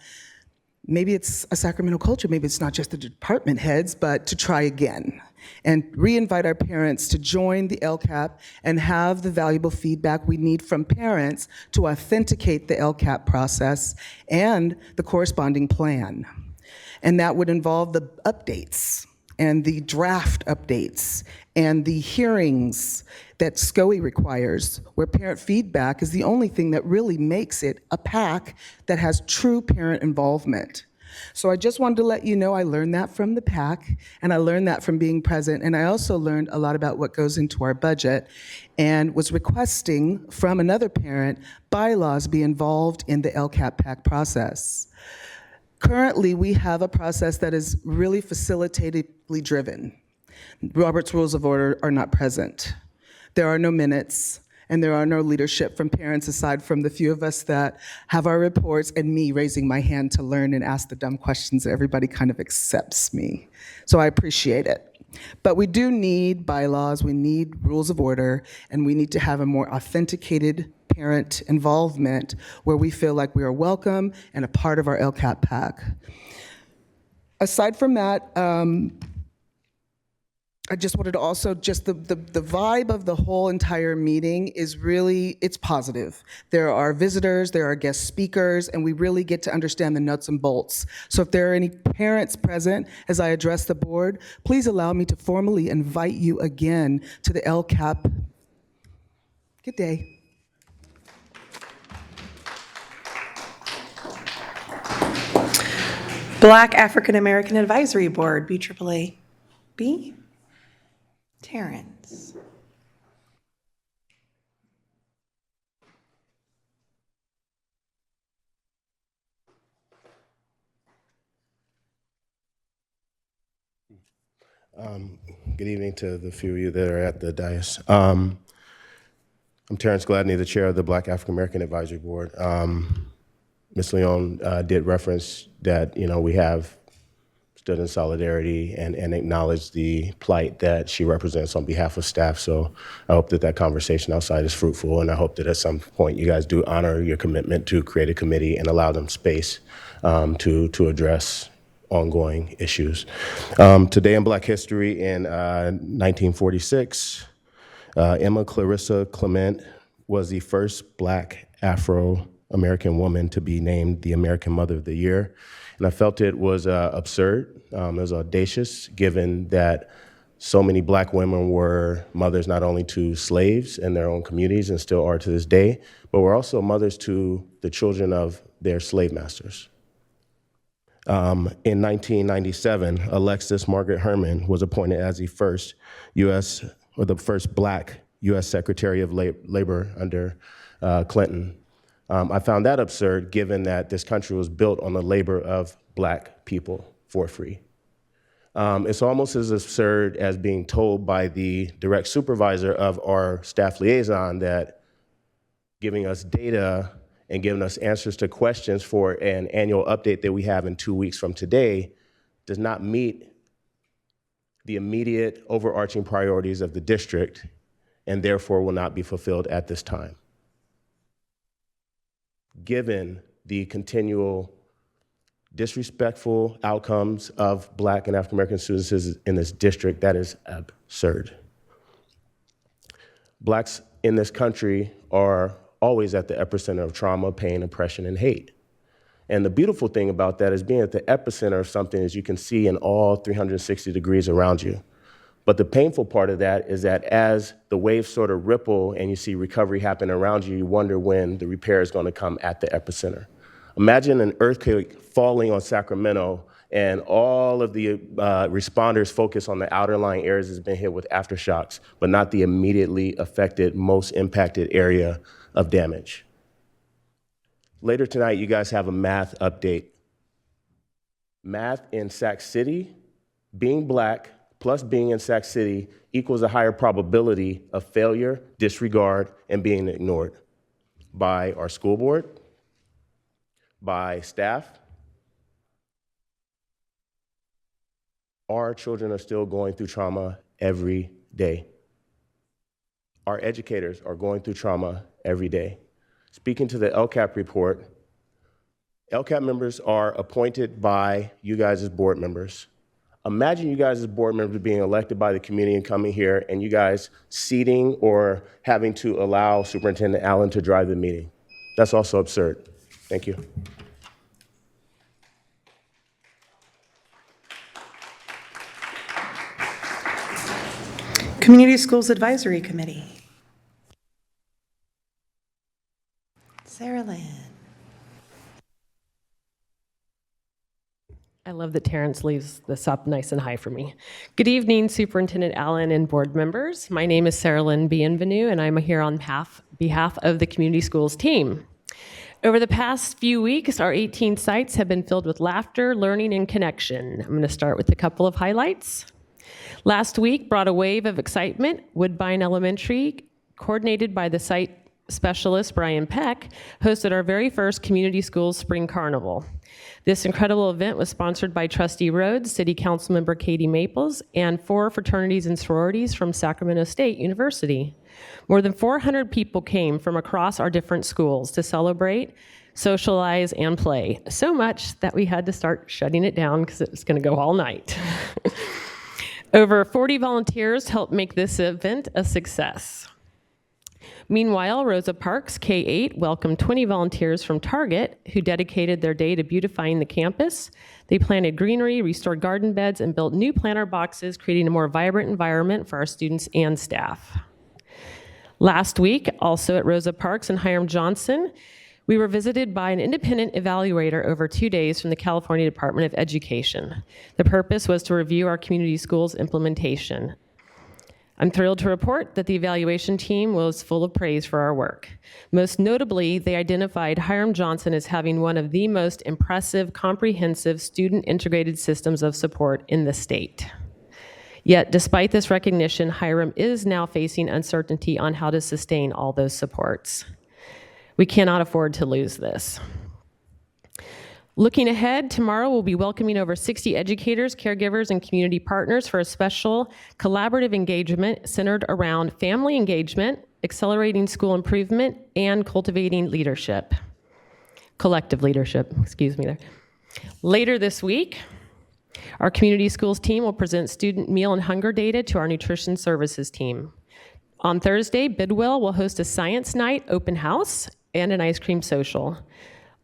maybe it's a Sacramento culture, maybe it's not just the department heads, but to try again and re-invite our parents to join the LCAP and have the valuable feedback we need from parents to authenticate the LCAP process and the corresponding plan. And that would involve the updates and the draft updates and the hearings that SCOE requires, where parent feedback is the only thing that really makes it a PAC that has true parent involvement. So I just wanted to let you know I learned that from the PAC, and I learned that from being present, and I also learned a lot about what goes into our budget, and was requesting from another parent bylaws be involved in the LCAP PAC process. Currently, we have a process that is really facilitatively driven. Robert's Rules of Order are not present. There are no minutes, and there are no leadership from parents aside from the few of us that have our reports and me raising my hand to learn and ask the dumb questions that everybody kind of accepts me. So I appreciate it. But we do need bylaws, we need rules of order, and we need to have a more authenticated parent involvement where we feel like we are welcome and a part of our LCAP PAC. Aside from that, I just wanted to also, just the vibe of the whole entire meeting is really, it's positive. There are visitors, there are guest speakers, and we really get to understand the nuts and bolts. So if there are any parents present as I address the board, please allow me to formally invite you again to the LCAP. Good day. Black African American Advisory Board, BAAA. B? Terrence. Good evening to the few of you that are at the dais. I'm Terrence Gladney, the chair of the Black African American Advisory Board. Ms. Leon did reference that, we have stood in solidarity and acknowledged the plight that she represents on behalf of staff. So I hope that conversation outside is fruitful, and I hope that at some point you guys do honor your commitment to create a committee and allow them space to address ongoing issues. Today in Black History in 1946, Emma Clarissa Clement was the first Black Afro-American woman to be named the American Mother of the Year. And I felt it was absurd, it was audacious, given that so many Black women were mothers not only to slaves in their own communities and still are to this day, but were also mothers to the children of their slave masters. In 1997, Alexis Margaret Herman was appointed as the first Black U.S. Secretary of Labor under Clinton. I found that absurd, given that this country was built on the labor of Black people for free. It's almost as absurd as being told by the direct supervisor of our staff liaison that giving us data and giving us answers to questions for an annual update that we have in 2 weeks from today does not meet the immediate overarching priorities of the district and therefore will not be fulfilled at this time. Given the continual disrespectful outcomes of Black and African American students in this district, that is absurd. Blacks in this country are always at the epicenter of trauma, pain, oppression, and hate. And the beautiful thing about that is being at the epicenter of something is you can see in all 360 degrees around you. But the painful part of that is that as the waves sort of ripple and you see recovery happen around you, you wonder when the repair is going to come at the epicenter. Imagine an earthquake falling on Sacramento and all of the responders focus on the outer lying areas that's been hit with aftershocks, but not the immediately affected, most impacted area of damage. Later tonight, you guys have a math update. Math in Sac City, being Black plus being in Sac City equals a higher probability of failure, disregard, and being ignored by our school board, by staff. Our children are still going through trauma every day. Our educators are going through trauma every day. Speaking to the LCAP report, LCAP members are appointed by you guys as board members. Imagine you guys as board members being elected by the community and coming here and you guys seating or having to allow Superintendent Allen to drive the meeting. That's also absurd. Thank you. Community Schools Advisory Committee. Sarah Lynn. I love that Terrence leaves this up nice and high for me. Good evening, Superintendent Allen and board members. My name is Sarah Lynn Bienvenue, and I'm here on behalf of the Community Schools team. Over the past few weeks, our 18 sites have been filled with laughter, learning, and connection. I'm going to start with a couple of highlights. Last week brought a wave of excitement. Woodbine Elementary, coordinated by the site specialist Brian Peck, hosted our very first Community Schools Spring Carnival. This incredible event was sponsored by Trustee Rhodes, City Council Member Katie Maples, and 4 fraternities and sororities from Sacramento State University. More than 400 people came from across our different schools to celebrate, socialize, and play. So much that we had to start shutting it down because it was going to go all night. Over 40 volunteers helped make this event a success. Meanwhile, Rosa Parks, K-8, welcomed 20 volunteers from Target who dedicated their day to beautifying the campus. They planted greenery, restored garden beds, and built new planter boxes, creating a more vibrant environment for our students and staff. Last week, also at Rosa Parks and Hiram Johnson, we were visited by an independent evaluator over 2 days from the California Department of Education. The purpose was to review our community schools implementation. I'm thrilled to report that the evaluation team was full of praise for our work. Most notably, they identified Hiram Johnson as having one of the most impressive, comprehensive student integrated systems of support in the state. Yet, despite this recognition, Hiram is now facing uncertainty on how to sustain all those supports. We cannot afford to lose this. Looking ahead, tomorrow we'll be welcoming over 60 educators, caregivers, and community partners for a special collaborative engagement centered around family engagement, accelerating school improvement, and cultivating leadership. Collective leadership, excuse me there. Later this week, our community schools team will present student meal and hunger data to our nutrition services team. On Thursday, Bidwell will host a science night open house and an ice cream social.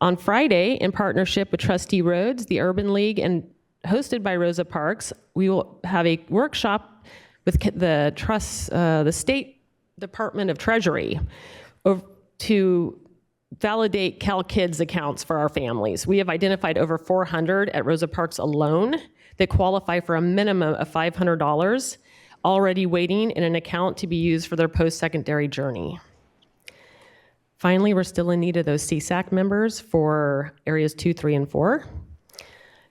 On Friday, in partnership with Trustee Rhodes, the Urban League, and hosted by Rosa Parks, we will have a workshop with the State Department of Treasury to validate CalKids accounts for our families. We have identified over 400 at Rosa Parks alone that qualify for a minimum of $500 already waiting in an account to be used for their post-secondary journey. Finally, we're still in need of those CSAC members for areas 2, 3, and 4.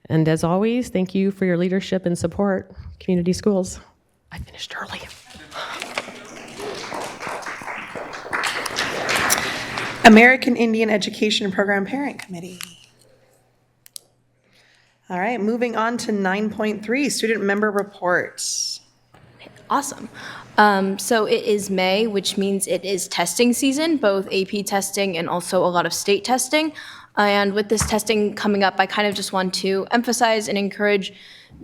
And as always, thank you for your leadership and support, Community Schools. I finished early. American Indian Education Program Parent Committee. All right, moving on to 9.3, student member reports. Awesome. So it is May, which means it is testing season, both AP testing and also a lot of state testing. And with this testing coming up, I kind of just want to emphasize and encourage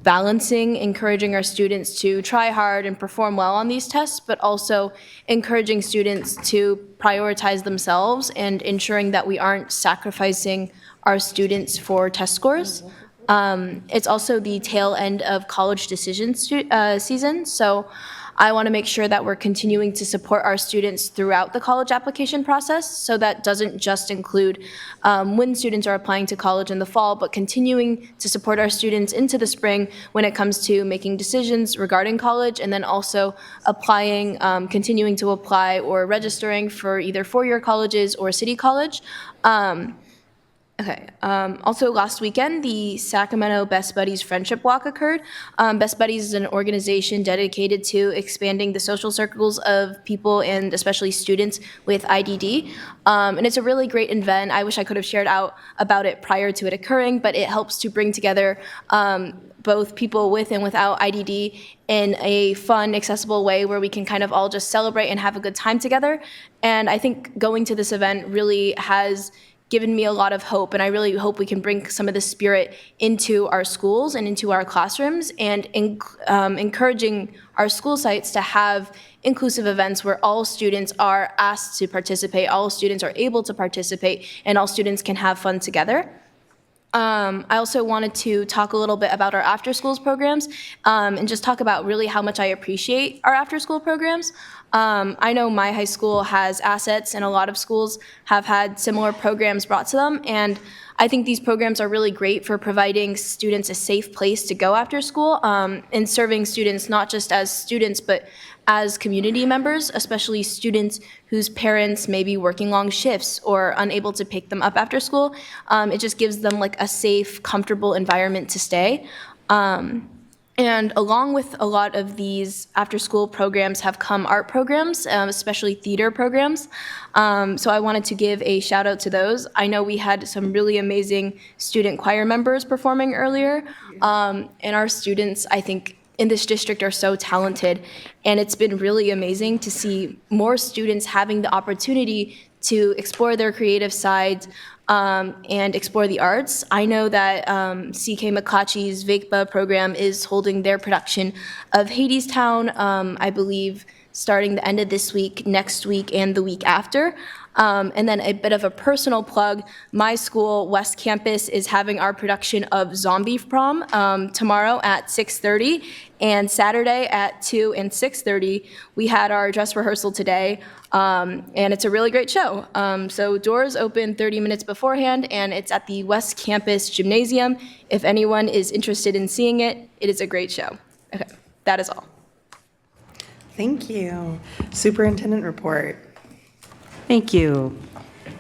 encouraging our students to try hard and perform well on these tests, but also encouraging students to prioritize themselves and ensuring that we aren't sacrificing our students for test scores. It's also the tail end of college decision season, so I want to make sure that we're continuing to support our students throughout the college application process. So that doesn't just include when students are applying to college in the fall, but continuing to support our students into the spring when it comes to making decisions regarding college, and then also applying, continuing to apply or registering for either four-year colleges or city college. Also last weekend, the Sacramento Best Buddies Friendship Walk occurred. Best Buddies is an organization dedicated to expanding the social circles of people and especially students with IDD. And it's a really great event. I wish I could have shared out about it prior to it occurring, but it helps to bring together both people with and without IDD in a fun, accessible way where we can kind of all just celebrate and have a good time together. And I think going to this event really has given me a lot of hope, and I really hope we can bring some of the spirit into our schools and into our classrooms, and encouraging our school sites to have inclusive events where all students are asked to participate, all students are able to participate, and all students can have fun together. I also wanted to talk a little bit about our after-schools programs, and just talk about really how much I appreciate our after-school programs. I know my high school has assets, and a lot of schools have had similar programs brought to them, and I think these programs are really great for providing students a safe place to go after school, and serving students not just as students, but as community members, especially students whose parents may be working long shifts or unable to pick them up after school. It just gives them like a safe, comfortable environment to stay. And along with a lot of these after-school programs have come art programs, especially theater programs. So I wanted to give a shout out to those. I know we had some really amazing student choir members performing earlier. And our students, I think, in this district are so talented. And it's been really amazing to see more students having the opportunity to explore their creative sides, and explore the arts. I know that CK McClatchy's VECBA program is holding their production of Hadestown, I believe, starting the end of this week, next week, and the week after. And then a bit of a personal plug, my school, West Campus, is having our production of Zombie Prom tomorrow at 6:30, and Saturday at 2 and 6:30. We had our dress rehearsal today, and it's a really great show. So doors open 30 minutes beforehand, and it's at the West Campus Gymnasium. If anyone is interested in seeing it, it is a great show. Okay, that is all. Thank you. Superintendent report. Thank you.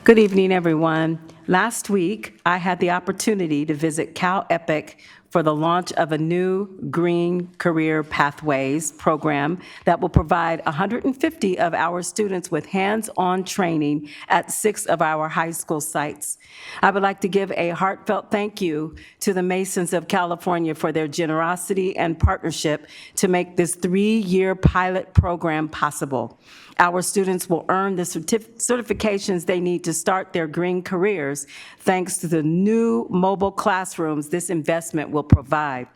Good evening, everyone. Last week, I had the opportunity to visit Cal Epic for the launch of a new Green Career Pathways program that will provide 150 of our students with hands-on training at 6 of our high school sites. I would like to give a heartfelt thank you to the Masons of California for their generosity and partnership to make this 3-year pilot program possible. Our students will earn the certifications they need to start their green careers thanks to the new mobile classrooms this investment will provide.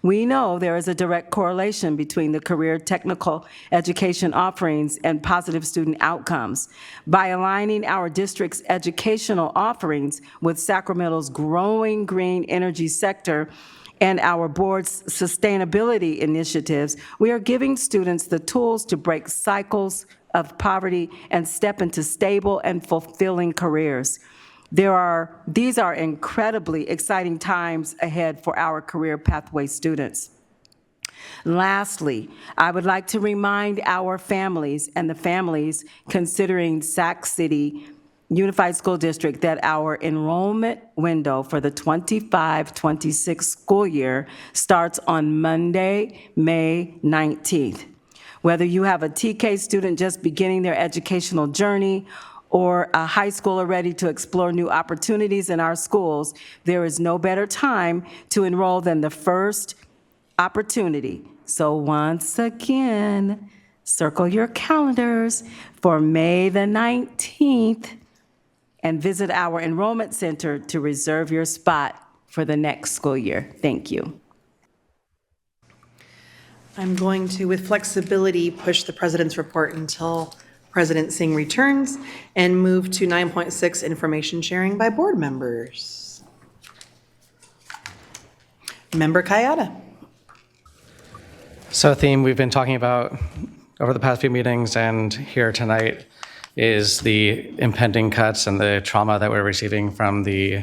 We know there is a direct correlation between the career technical education offerings and positive student outcomes. By aligning our district's educational offerings with Sacramento's growing green energy sector and our board's sustainability initiatives, we are giving students the tools to break cycles of poverty and step into stable and fulfilling careers. These are incredibly exciting times ahead for our career pathway students. Lastly, I would like to remind our families and the families considering Sac City Unified School District that our enrollment window for the 25-26 school year starts on Monday, May 19th. Whether you have a TK student just beginning their educational journey or a high schooler ready to explore new opportunities in our schools, there is no better time to enroll than the first opportunity. So once again, circle your calendars for May the 19th and visit our enrollment center to reserve your spot for the next school year. Thank you. I'm going to, with flexibility, push the president's report until President Singh returns and move to 9.6, information sharing by board members. Member Kayada. So a theme we've been talking about over the past few meetings and here tonight is the impending cuts and the trauma that we're receiving from the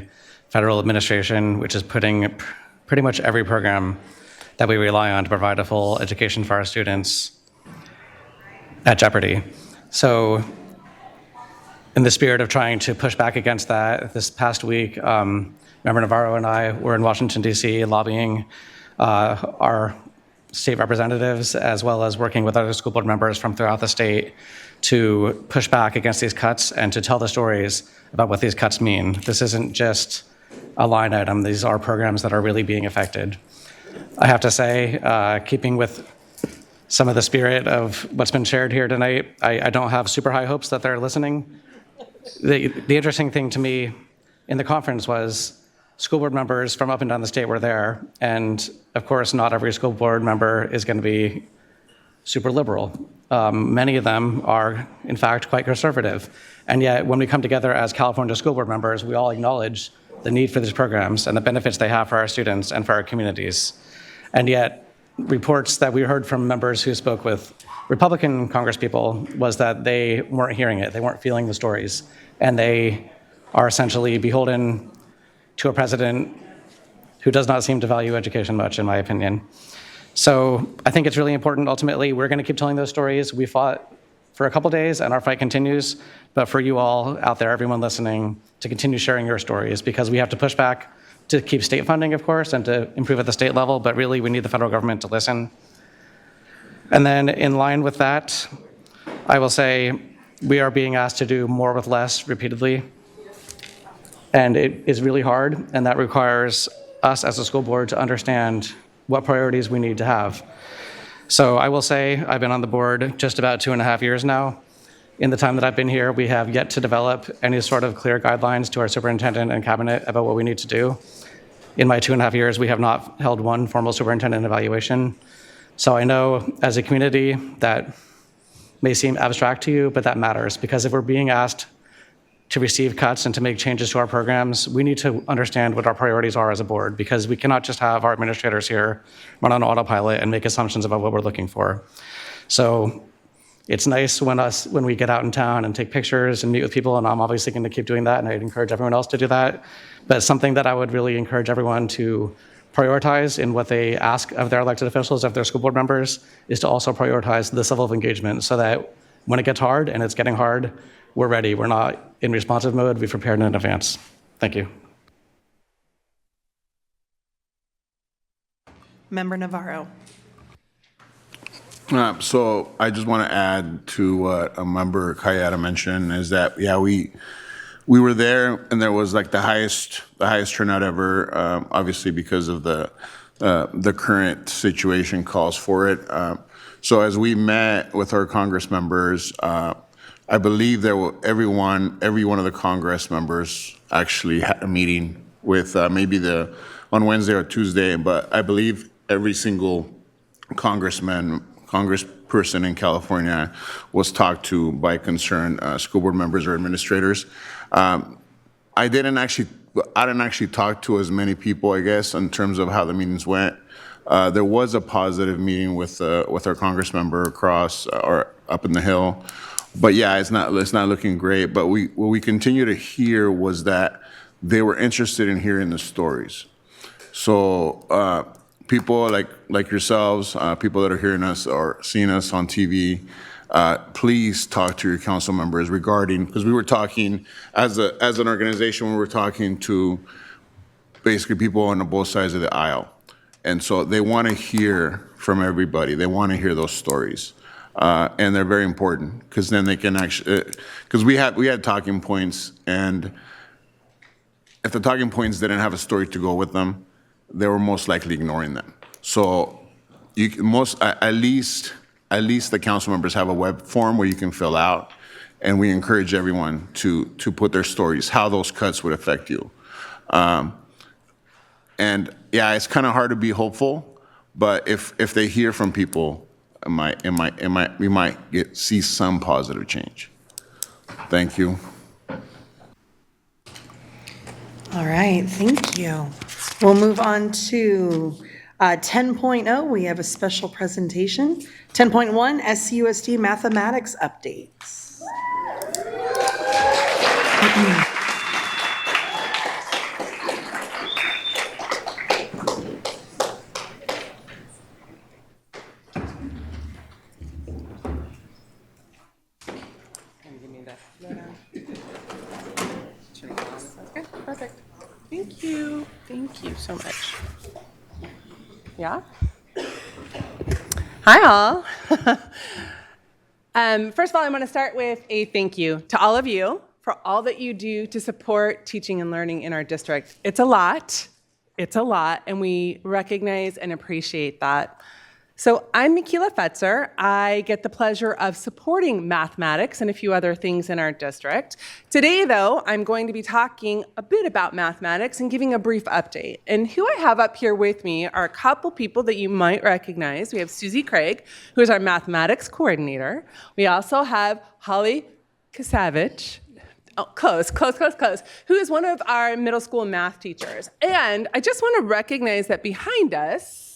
federal administration, which is putting pretty much every program that we rely on to provide a full education for our students at jeopardy. So in the spirit of trying to push back against that, this past week, Member Navarro and I were in Washington, D.C. lobbying our state representatives, as well as working with other school board members from throughout the state to push back against these cuts and to tell the stories about what these cuts mean. This isn't just a line item. These are programs that are really being affected. I have to say, keeping with some of the spirit of what's been shared here tonight, I don't have super high hopes that they're listening. The interesting thing to me in the conference was school board members from up and down the state were there. And of course, not every school board member is going to be super liberal. Many of them are, in fact, quite conservative. And yet, when we come together as California school board members, we all acknowledge the need for these programs and the benefits they have for our students and for our communities. And yet, reports that we heard from members who spoke with Republican congresspeople was that they weren't hearing it, they weren't feeling the stories, and they are essentially beholden to a president who does not seem to value education much, in my opinion. So I think it's really important, ultimately, we're gonna keep telling those stories. We fought for a couple days and our fight continues, but for you all out there, everyone listening, to continue sharing your stories, because we have to push back to keep state funding, of course, and to improve at the state level, but really we need the federal government to listen. And then in line with that, I will say we are being asked to do more with less repeatedly. And it is really hard, and that requires us as a school board to understand what priorities we need to have. So I will say I've been on the board just about 2.5 years now. In the time that I've been here, we have yet to develop any sort of clear guidelines to our superintendent and cabinet about what we need to do. In my 2.5 years, we have not held one formal superintendent evaluation. So I know as a community that may seem abstract to you, but that matters, because if we're being asked to receive cuts and to make changes to our programs, we need to understand what our priorities are as a board, because we cannot just have our administrators here run on autopilot and make assumptions about what we're looking for. So it's nice when we get out in town and take pictures and meet with people, and I'm obviously going to keep doing that, and I'd encourage everyone else to do that. But something that I would really encourage everyone to prioritize in what they ask of their elected officials, of their school board members, is to also prioritize this level of engagement, so that when it gets hard, and it's getting hard, we're ready. We're not in responsive mode. We've prepared in advance. Thank you. Member Navarro. So I just want to add to what a member Kayada mentioned, is that, yeah, we were there, and there was like the highest turnout ever, obviously because of the current situation calls for it. So as we met with our Congress members, I believe every one of the Congress members actually had a meeting with maybe on Wednesday or Tuesday, but I believe every single congressperson in California was talked to by concerned school board members or administrators. I didn't actually talk to as many people, I guess, in terms of how the meetings went. There was a positive meeting with our Congress member across or up in the Hill. But yeah, it's not looking great. But what we continue to hear was that they were interested in hearing the stories. So people like yourselves, people that are hearing us or seeing us on TV, please talk to your council members regarding, because we were talking as an organization, we were talking to basically people on both sides of the aisle, and so they want to hear from everybody. They want to hear those stories. And they're very important because then they can actually, because we had talking points, and if the talking points didn't have a story to go with them, they were most likely ignoring them. So at least the council members have a web form where you can fill out, and we encourage everyone to put their stories, how those cuts would affect you. And yeah, it's kind of hard to be hopeful, but if they hear from people, we might see some positive change. Thank you. All right, thank you. We'll move on to 10.0. We have a special presentation. 10.1, SCUSD mathematics updates. Perfect. Thank you. Thank you so much. Yeah? Hi, all. First of all, I'm going to start with a thank you to all of you for all that you do to support teaching and learning in our district. It's a lot, and we recognize and appreciate that. So I'm Mikila Fetzer. I get the pleasure of supporting mathematics and a few other things in our district. Today, though, I'm going to be talking a bit about mathematics and giving a brief update. And who I have up here with me are a couple people that you might recognize. We have Susie Craig, who is our mathematics coordinator. We also have Holly Kasavich, close, who is one of our middle school math teachers. And I just want to recognize that behind us,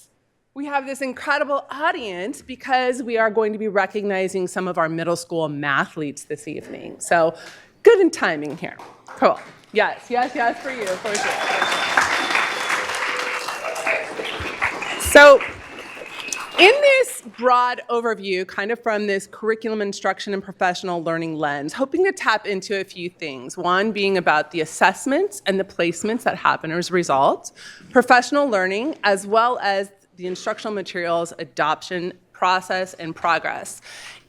we have this incredible audience because we are going to be recognizing some of our middle school math leads this evening. So good in timing here. Cool. Yes, for you, for sure. So in this broad overview, kind of from this curriculum instruction and professional learning lens, hoping to tap into a few things. One being about the assessments and the placements that happen as a result, professional learning, as well as the instructional materials adoption process and progress.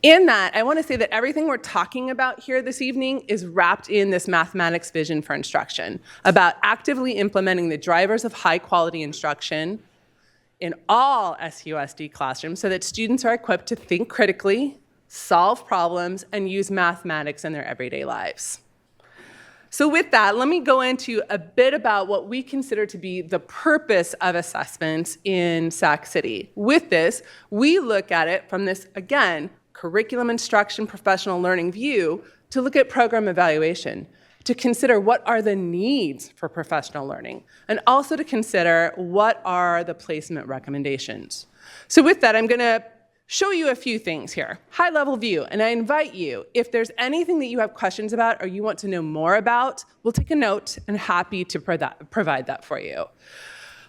In that, I want to say that everything we're talking about here this evening is wrapped in this mathematics vision for instruction, about actively implementing the drivers of high quality instruction in all SUSD classrooms so that students are equipped to think critically, solve problems, and use mathematics in their everyday lives. So with that, let me go into a bit about what we consider to be the purpose of assessments in Sac City. With this, we look at it from this, again, curriculum instruction, professional learning view to look at program evaluation, to consider what are the needs for professional learning, and also to consider what are the placement recommendations. So with that, I'm going to show you a few things here, high-level view, and I invite you, if there's anything that you have questions about or you want to know more about, we'll take a note and happy to provide that for you.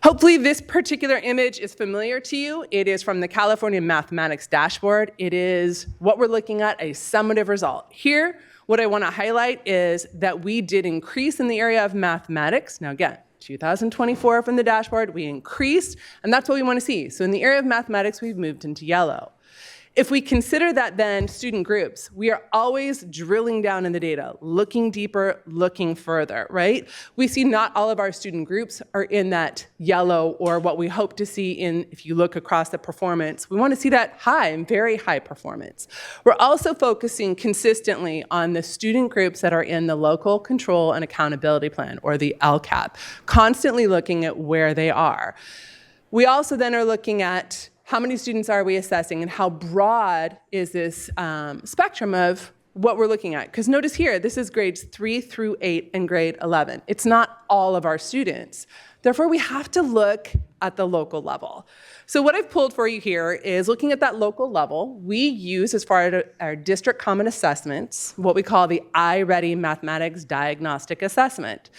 Hopefully this particular image is familiar to you. It is from the California Mathematics Dashboard. It is what we're looking at, a summative result. Here, what I want to highlight is that we did increase in the area of mathematics. Now again, 2024 from the dashboard, we increased, and that's what we want to see. So in the area of mathematics, we've moved into yellow. If we consider that then student groups, we are always drilling down in the data, looking deeper, looking further, right? We see not all of our student groups are in that yellow or what we hope to see in, if you look across the performance, we want to see that high and very high performance. We're also focusing consistently on the student groups that are in the local control and accountability plan, or the LCAP, constantly looking at where they are. We also then are looking at how many students are we assessing and how broad is this spectrum of what we're looking at. Because notice here, this is grades 3 through 8 and grade 11. It's not all of our students. Therefore, we have to look at the local level. So what I've pulled for you here is looking at that local level. We use, as far as our district common assessments, what we call the iReady Mathematics Diagnostic Assessment.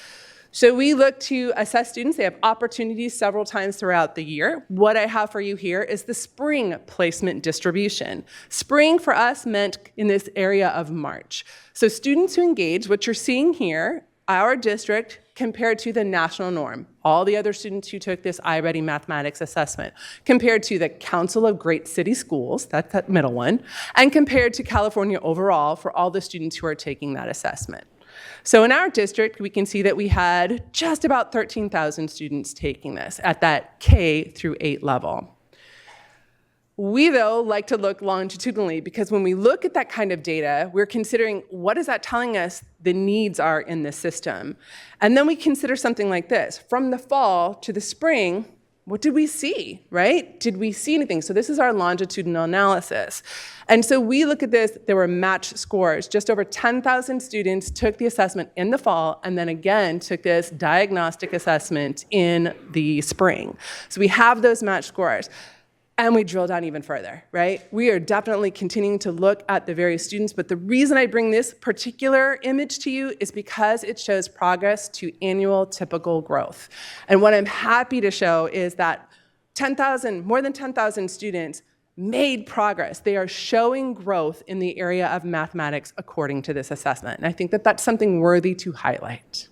So we look to assess students. They have opportunities several times throughout the year. What I have for you here is the spring placement distribution. Spring for us meant in this area of March. So students who engage, what you're seeing here, our district compared to the national norm, all the other students who took this iReady mathematics assessment, compared to the Council of Great City Schools, that's that middle one, and compared to California overall for all the students who are taking that assessment. So in our district, we can see that we had just about 13,000 students taking this at that K through 8 level. We, though, like to look longitudinally because when we look at that kind of data, we're considering what is that telling us the needs are in the system. And then we consider something like this. From the fall to the spring, what did we see, right? Did we see anything? So this is our longitudinal analysis. And so we look at this, there were match scores. Just over 10,000 students took the assessment in the fall and then again took this diagnostic assessment in the spring. So we have those match scores. And we drill down even further, right? We are definitely continuing to look at the various students, but the reason I bring this particular image to you is because it shows progress to annual typical growth. And what I'm happy to show is that more than 10,000 students made progress. They are showing growth in the area of mathematics according to this assessment. And I think that that's something worthy to highlight.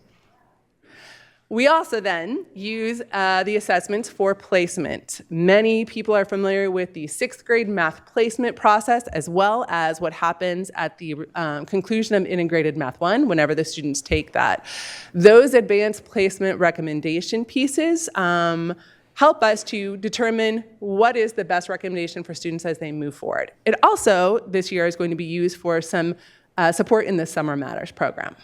We also then use the assessments for placement. Many people are familiar with the 6th grade math placement process, as well as what happens at the conclusion of integrated math 1 whenever the students take that. Those advanced placement recommendation pieces help us to determine what is the best recommendation for students as they move forward. It also, this year, is going to be used for some support in the Summer Matters program.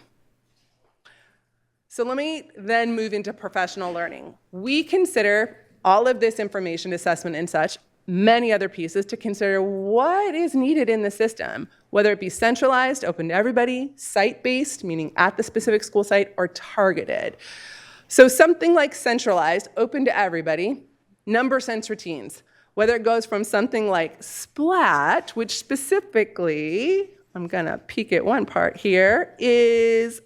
So let me then move into professional learning. We consider all of this information assessment and such, many other pieces to consider what is needed in the system, whether it be centralized, open to everybody, site-based, meaning at the specific school site, or targeted. So something like centralized, open to everybody, number sense routines, whether it goes from something like SPLAT, which specifically, I'm gonna peek at one part here, is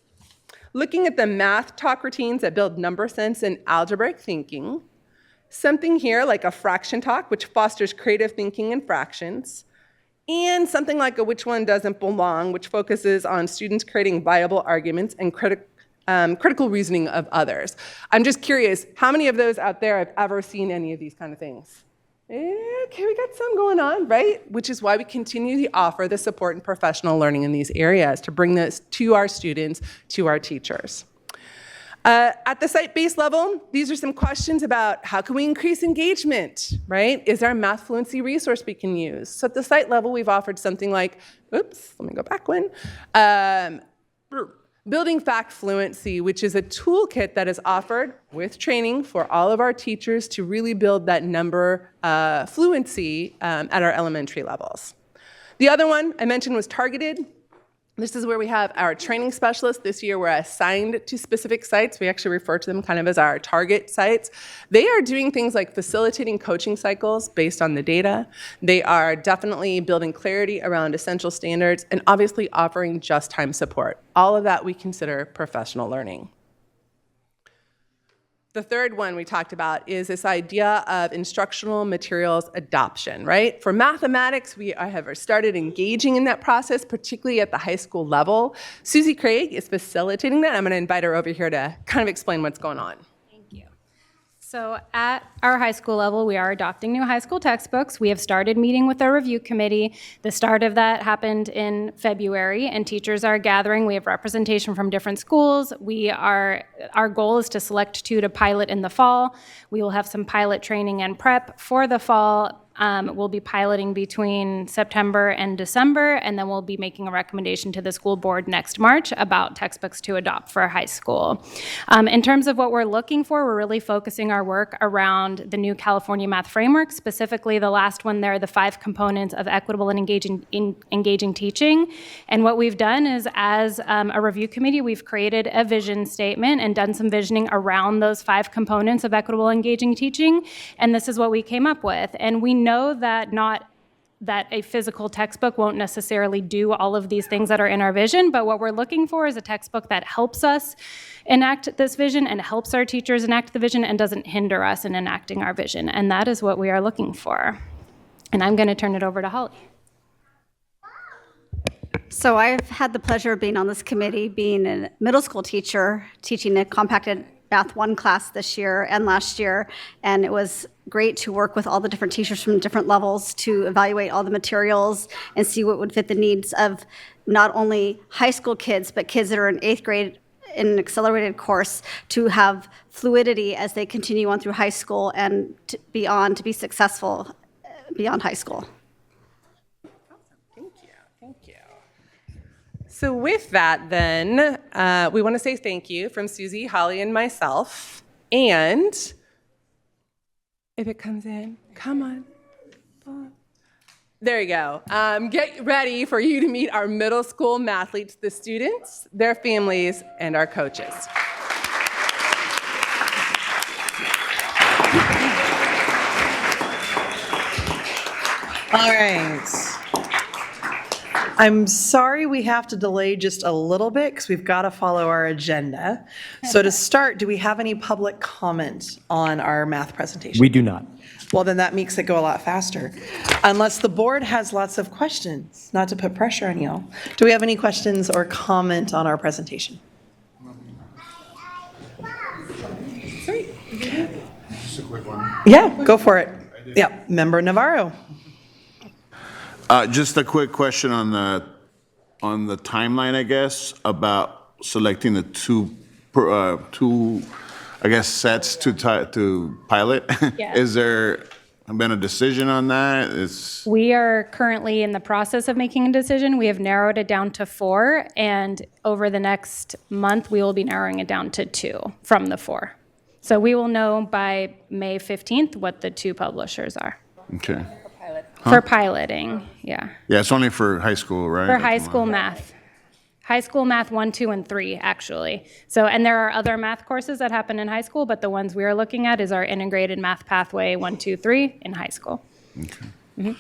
looking at the math talk routines that build number sense and algebraic thinking, something here like a fraction talk, which fosters creative thinking in fractions, and something like a which one doesn't belong, which focuses on students creating viable arguments and critical reasoning of others. I'm just curious, how many of those out there have ever seen any of these kind of things? Okay, we got some going on, right? Which is why we continue to offer the support and professional learning in these areas to bring this to our students, to our teachers. At the site-based level, these are some questions about how can we increase engagement, right? Is there a math fluency resource we can use? So at the site level, we've offered something like, oops, let me go back one. Building Fact Fluency, which is a toolkit that is offered with training for all of our teachers to really build that number fluency at our elementary levels. The other one I mentioned was targeted. This is where we have our training specialists. This year we're assigned to specific sites. We actually refer to them kind of as our target sites. They are doing things like facilitating coaching cycles based on the data. They are definitely building clarity around essential standards and obviously offering just-time support. All of that we consider professional learning. The third one we talked about is this idea of instructional materials adoption, right? For mathematics, I have started engaging in that process, particularly at the high school level. Susie Craig is facilitating that. I'm going to invite her over here to kind of explain what's going on. So at our high school level, we are adopting new high school textbooks. We have started meeting with our review committee. The start of that happened in February, and teachers are gathering. We have representation from different schools. Our goal is to select 2 to pilot in the fall. We will have some pilot training and prep for the fall. We'll be piloting between September and December, and then we'll be making a recommendation to the school board next March about textbooks to adopt for high school. In terms of what we're looking for, we're really focusing our work around the new California Math Framework, specifically the last one there, the 5 components of equitable and engaging teaching. And what we've done is, as a review committee, we've created a vision statement and done some visioning around those 5 components of equitable engaging teaching, and this is what we came up with. And we know that a physical textbook won't necessarily do all of these things that are in our vision, but what we're looking for is a textbook that helps us enact this vision and helps our teachers enact the vision and doesn't hinder us in enacting our vision. And that is what we are looking for. And I'm going to turn it over to Holly. So I've had the pleasure of being on this committee, being a middle school teacher, teaching a compacted Math 1 class this year and last year, and it was great to work with all the different teachers from different levels to evaluate all the materials and see what would fit the needs of not only high school kids, but kids that are in 8th grade in an accelerated course to have fluidity as they continue on through high school and beyond to be successful beyond high school. So with that, then, we want to say thank you from Susie, Holly, and myself. And if it comes in, come on. There you go. Get ready for you to meet our middle school mathletes, the students, their families, and our coaches. All right. I'm sorry we have to delay just a little bit because we've got to follow our agenda. So to start, do we have any public comment on our math presentation? We do not. Well, then that makes it go a lot faster. Unless the board has lots of questions, not to put pressure on y'all. Do we have any questions or comment on our presentation? Sweet. Just a quick one. Yeah, go for it. Yeah, Member Navarro. Just a quick question on the timeline, I guess, about selecting the two, I guess, sets to pilot. Yeah. Is there been a decision on that? We are currently in the process of making a decision. We have narrowed it down to 4, and over the next month, we will be narrowing it down to 2 from the 4. So we will know by May 15th what the 2 publishers are. Okay. For piloting, yeah. Yeah, it's only for high school, right? For high school math. High school math 1, 2, and 3, actually. So, and there are other math courses that happen in high school, but the ones we are looking at is our integrated math pathway 1, 2, 3 in high school. Okay.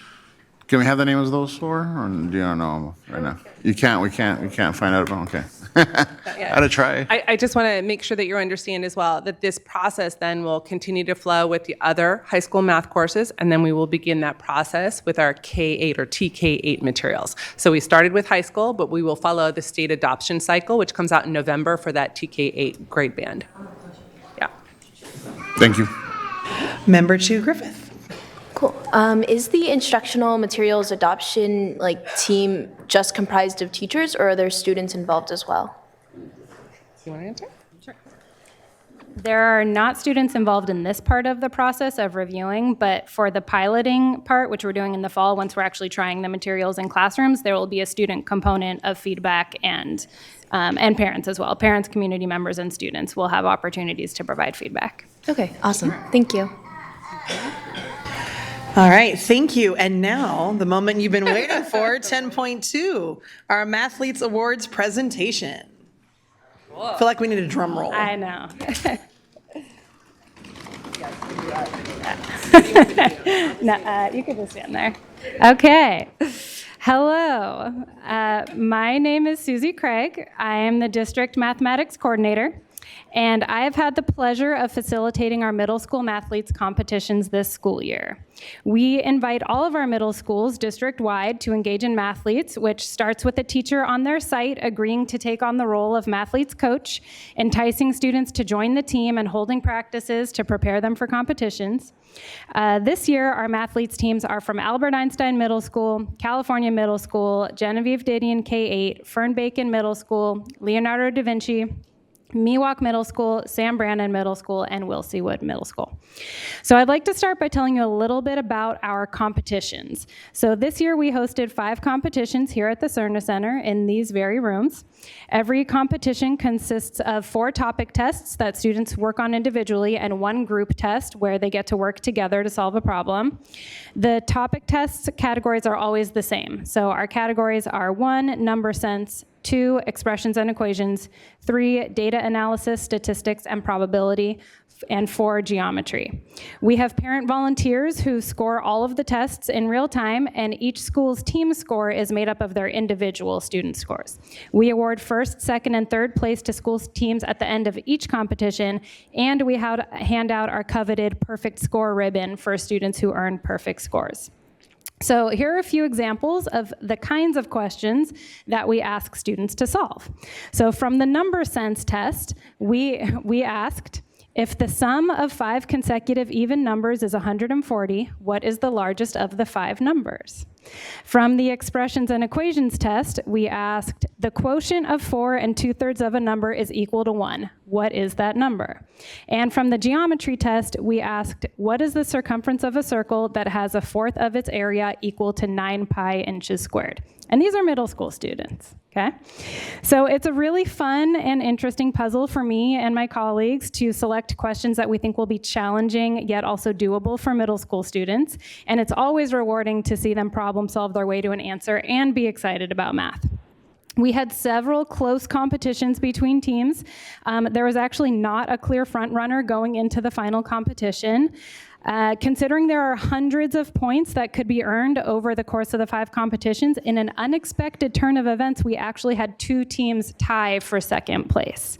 Can we have the names of those 4, or do you don't know right now? You can't. We can't find out about. Okay. How to try. I just want to make sure that you understand as well that this process then will continue to flow with the other high school math courses, and then we will begin that process with our K-8 or TK-8 materials. So we started with high school, but we will follow the state adoption cycle, which comes out in November for that TK-8 grade band. Yeah. Thank you. Member Chu Griffith. Cool. Is the instructional materials adoption team just comprised of teachers, or are there students involved as well? You want to answer? Sure. There are not students involved in this part of the process of reviewing, but for the piloting part, which we're doing in the fall, once we're actually trying the materials in classrooms, there will be a student component of feedback and parents as well. Parents, community members, and students will have opportunities to provide feedback. Okay, awesome. Thank you. All right, thank you. And now, the moment you've been waiting for, 10.2, our Mathletes Awards presentation. I feel like we need a drum roll. I know. No, you can just stand there. Okay. Hello. My name is Susie Craig. I am the district mathematics coordinator, and I have had the pleasure of facilitating our middle school mathletes competitions this school year. We invite all of our middle schools district-wide to engage in mathletes, which starts with a teacher on their site agreeing to take on the role of mathletes coach, enticing students to join the team and holding practices to prepare them for competitions. This year, our mathletes teams are from Albert Einstein Middle School, California Middle School, Genevieve Didion K-8, Fern Bacon Middle School, Leonardo da Vinci, Miwok Middle School, Sam Brannan Middle School, and Wilsey Wood Middle School. So I'd like to start by telling you a little bit about our competitions. So this year we hosted 5 competitions here at the Cerna Center in these very rooms. Every competition consists of 4 topic tests that students work on individually and 1 group test where they get to work together to solve a problem. The topic tests categories are always the same. So our categories are 1, number sense, 2, expressions and equations, 3, data analysis, statistics, and probability, and 4, geometry. We have parent volunteers who score all of the tests in real time, and each school's team score is made up of their individual student scores. We award first, second, and third place to school teams at the end of each competition, and we hand out our coveted perfect score ribbon for students who earn perfect scores. So here are a few examples of the kinds of questions that we ask students to solve. So from the number sense test, we asked, if the sum of 5 consecutive even numbers is 140, what is the largest of the 5 numbers? From the expressions and equations test, we asked, the quotient of 4 and 2/3 of a number is equal to 1. What is that number? And from the geometry test, we asked, what is the circumference of a circle that has 1/4 of its area equal to 9 pi inches squared? And these are middle school students, okay? So it's a really fun and interesting puzzle for me and my colleagues to select questions that we think will be challenging yet also doable for middle school students. And it's always rewarding to see them problem solve their way to an answer and be excited about math. We had several close competitions between teams. There was actually not a clear front runner going into the final competition. Considering there are hundreds of points that could be earned over the course of the 5 competitions, in an unexpected turn of events, we actually had 2 teams tie for second place.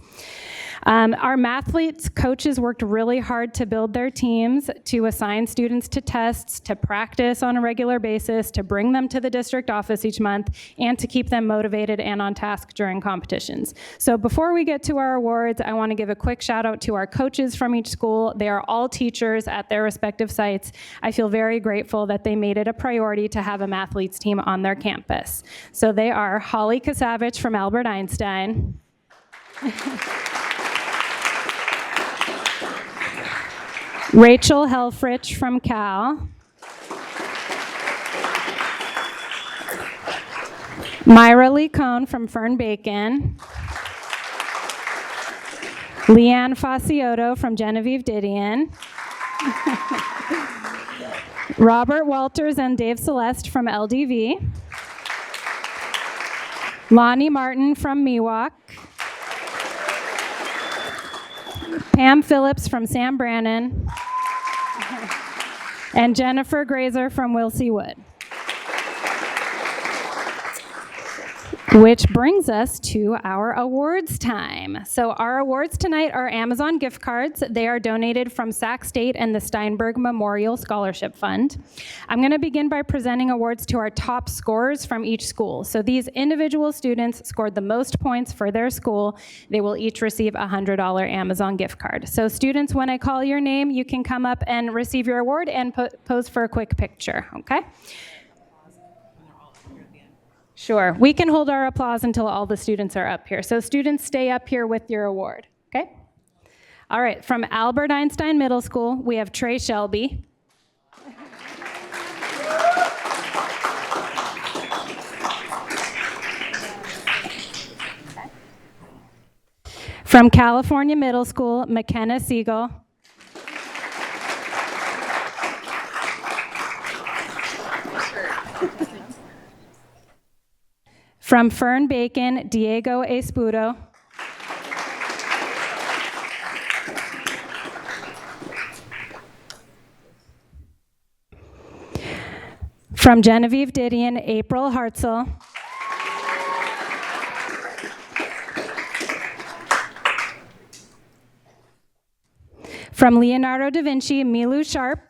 Our mathletes coaches worked really hard to build their teams, to assign students to tests, to practice on a regular basis, to bring them to the district office each month, and to keep them motivated and on task during competitions. So before we get to our awards, I want to give a quick shout out to our coaches from each school. They are all teachers at their respective sites. I feel very grateful that they made it a priority to have a mathletes team on their campus. So they are Holly Kasavich from Albert Einstein. Rachel Helfrich from Cal. Myra Lee Cohn from Fern Bacon. Leanne Faciotto from Genevieve Didion. Robert Walters and Dave Celeste from LDV. Lonnie Martin from Miwok. Pam Phillips from Sam Brannan, and Jennifer Grazer from Wilsey Wood. Which brings us to our awards time. So our awards tonight are Amazon gift cards. They are donated from Sac State and the Steinberg Memorial Scholarship Fund. I'm going to begin by presenting awards to our top scorers from each school. So these individual students scored the most points for their school. They will each receive a $100 Amazon gift card. So students, when I call your name, you can come up and receive your award and pose for a quick picture, okay? Sure, we can hold our applause until all the students are up here. So students, stay up here with your award, okay? All right, from Albert Einstein Middle School, we have Trey Shelby. From California Middle School, McKenna Siegel. From Fern Bacon, Diego Espudo. From Genevieve Didion, April Hartzell. From Leonardo da Vinci, Milu Sharp.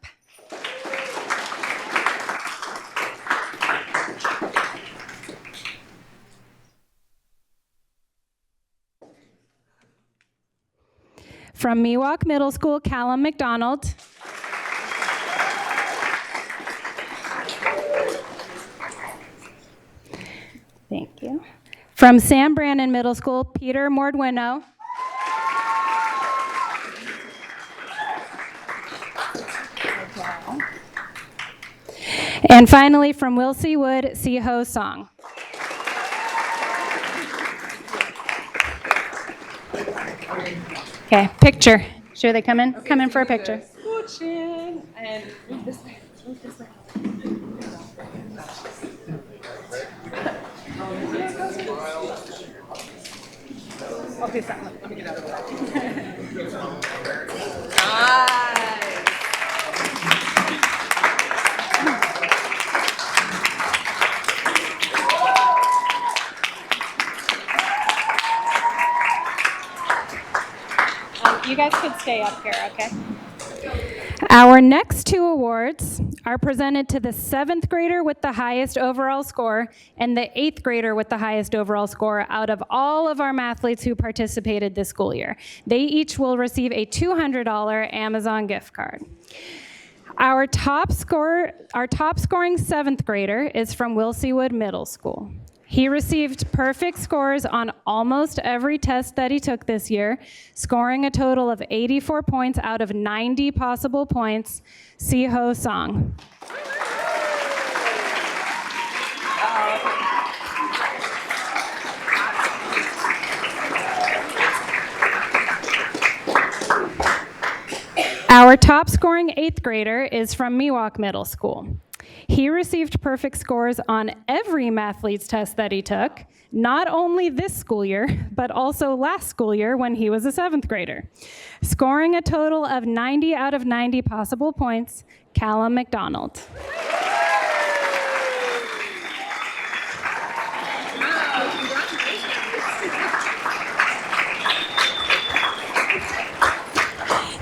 From Miwok Middle School, Callum McDonald. Thank you. From Sam Brannan Middle School, Peter Mordwino. And finally, from Wilsey Wood, Siho Song. Okay, picture. Should they come in? Okay, come in for a picture. Scooch and move this way. Move this way. Okay, stop. Let me get out of You guys could stay up here, okay? Our next two awards are presented to the 7th grader with the highest overall score and the 8th grader with the highest overall score out of all of our mathletes who participated this school year. They each will receive a $200 Amazon gift card. Our top scoring 7th grader is from Wilseywood Middle School. He received perfect scores on almost every test that he took this year, scoring a total of 84 points out of 90 possible points. Si-Ho Song. Our top scoring 8th grader is from Miwok Middle School. He received perfect scores on every Mathletes test that he took, not only this school year, but also last school year when he was a 7th grader. Scoring a total of 90 out of 90 possible points, Callum McDonald.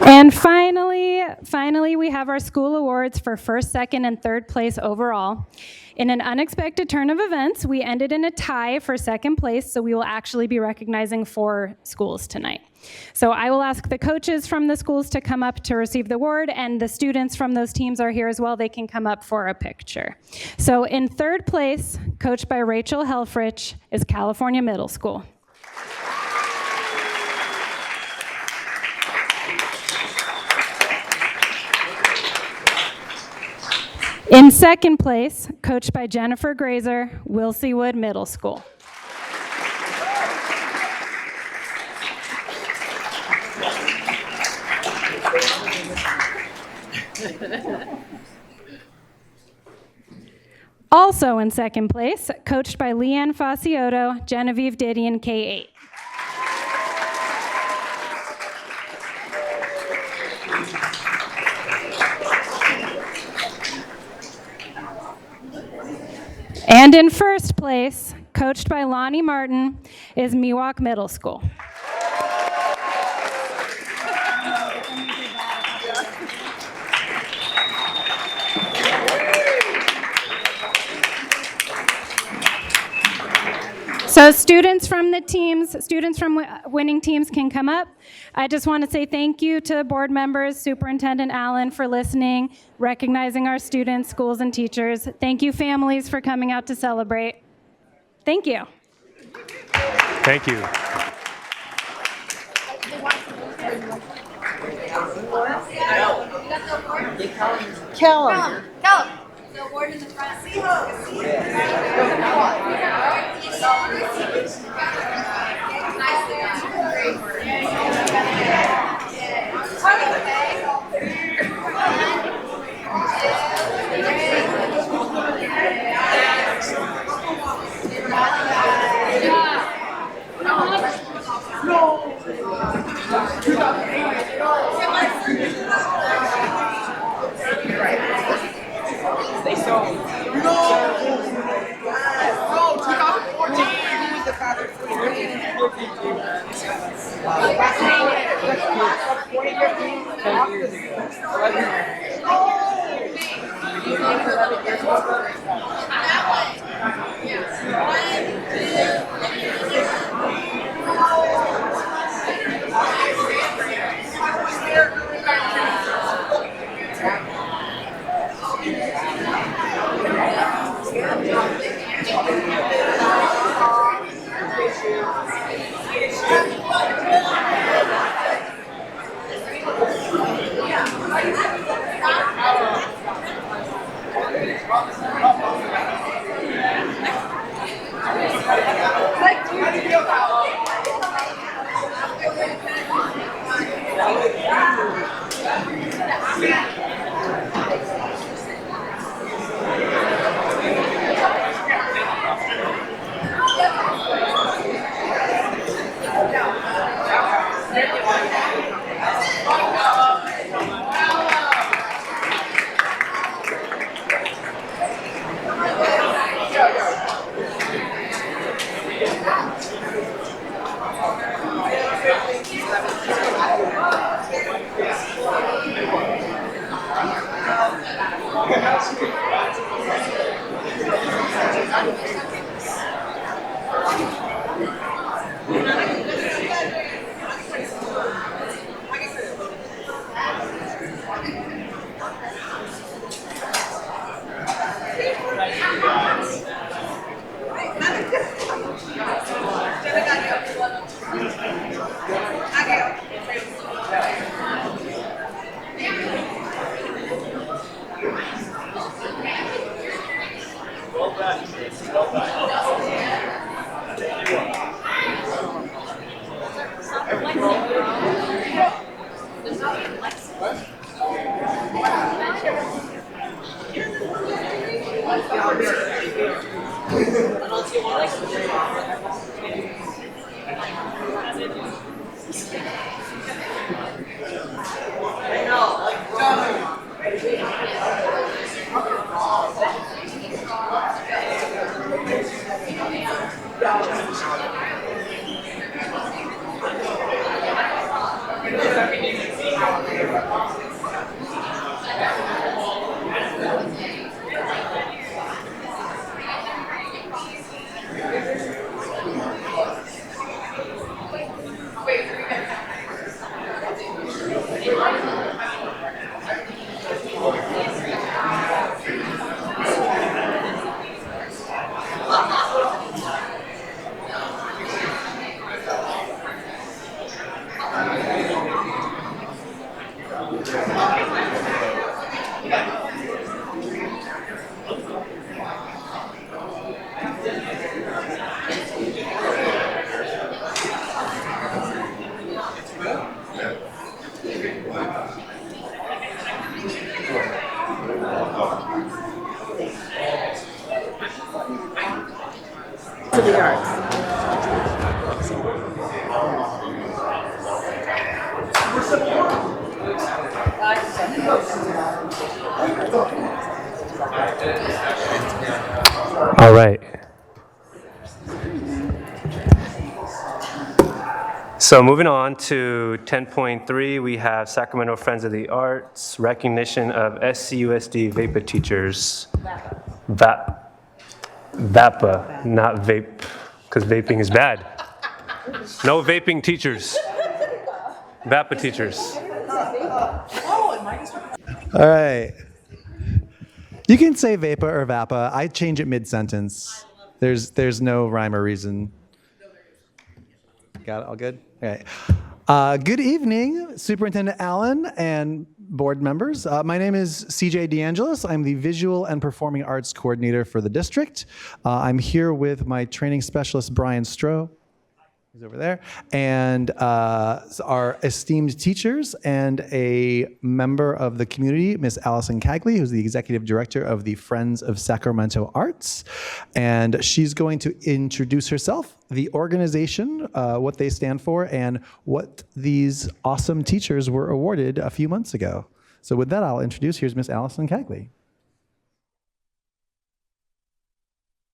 And finally, we have our school awards for 1st, 2nd, and 3rd place overall. In an unexpected turn of events, we ended in a tie for 2nd place, so we will actually be recognizing 4 schools tonight. So I will ask the coaches from the schools to come up to receive the award, and the students from those teams are here as well. They can come up for a picture. So in 3rd place, coached by Rachel Helfrich, is California Middle School. In 2nd place, coached by Jennifer Grazer, Wilseywood Middle School. Also in 2nd place, coached by Leanne Faciotto, Genevieve Didion, K-8. And in 1st place, coached by Lonnie Martin, is Miwok Middle School. So students from winning teams can come up. I just want to say thank you to board members, Superintendent Allen, for listening, recognizing our students, schools, and teachers. Thank you, families, for coming out to celebrate. Thank you. Thank you. Callum. The award in the front. To the arts. All right. So moving on to 10.3, we have Sacramento Friends of the Arts, recognition of SCUSD VAPA teachers. VAPA, not vape, because vaping is bad. No vaping teachers. VAPA teachers. All right. You can say VAPA or VAPA. I change it mid-sentence. There's no rhyme or reason. Got it? All good? All right. Good evening, Superintendent Allen and board members. My name is CJ DeAngelis. I'm the Visual and Performing Arts Coordinator for the district. I'm here with my training specialist, Brian Stroh. He's over there. And our esteemed teachers and a member of the community, Miss Allison Cagley, who's the Executive Director of the Friends of Sacramento Arts. And she's going to introduce herself, the organization, what they stand for, and what these awesome teachers were awarded a few months ago. So with that, I'll introduce, here's Miss Allison Cagley.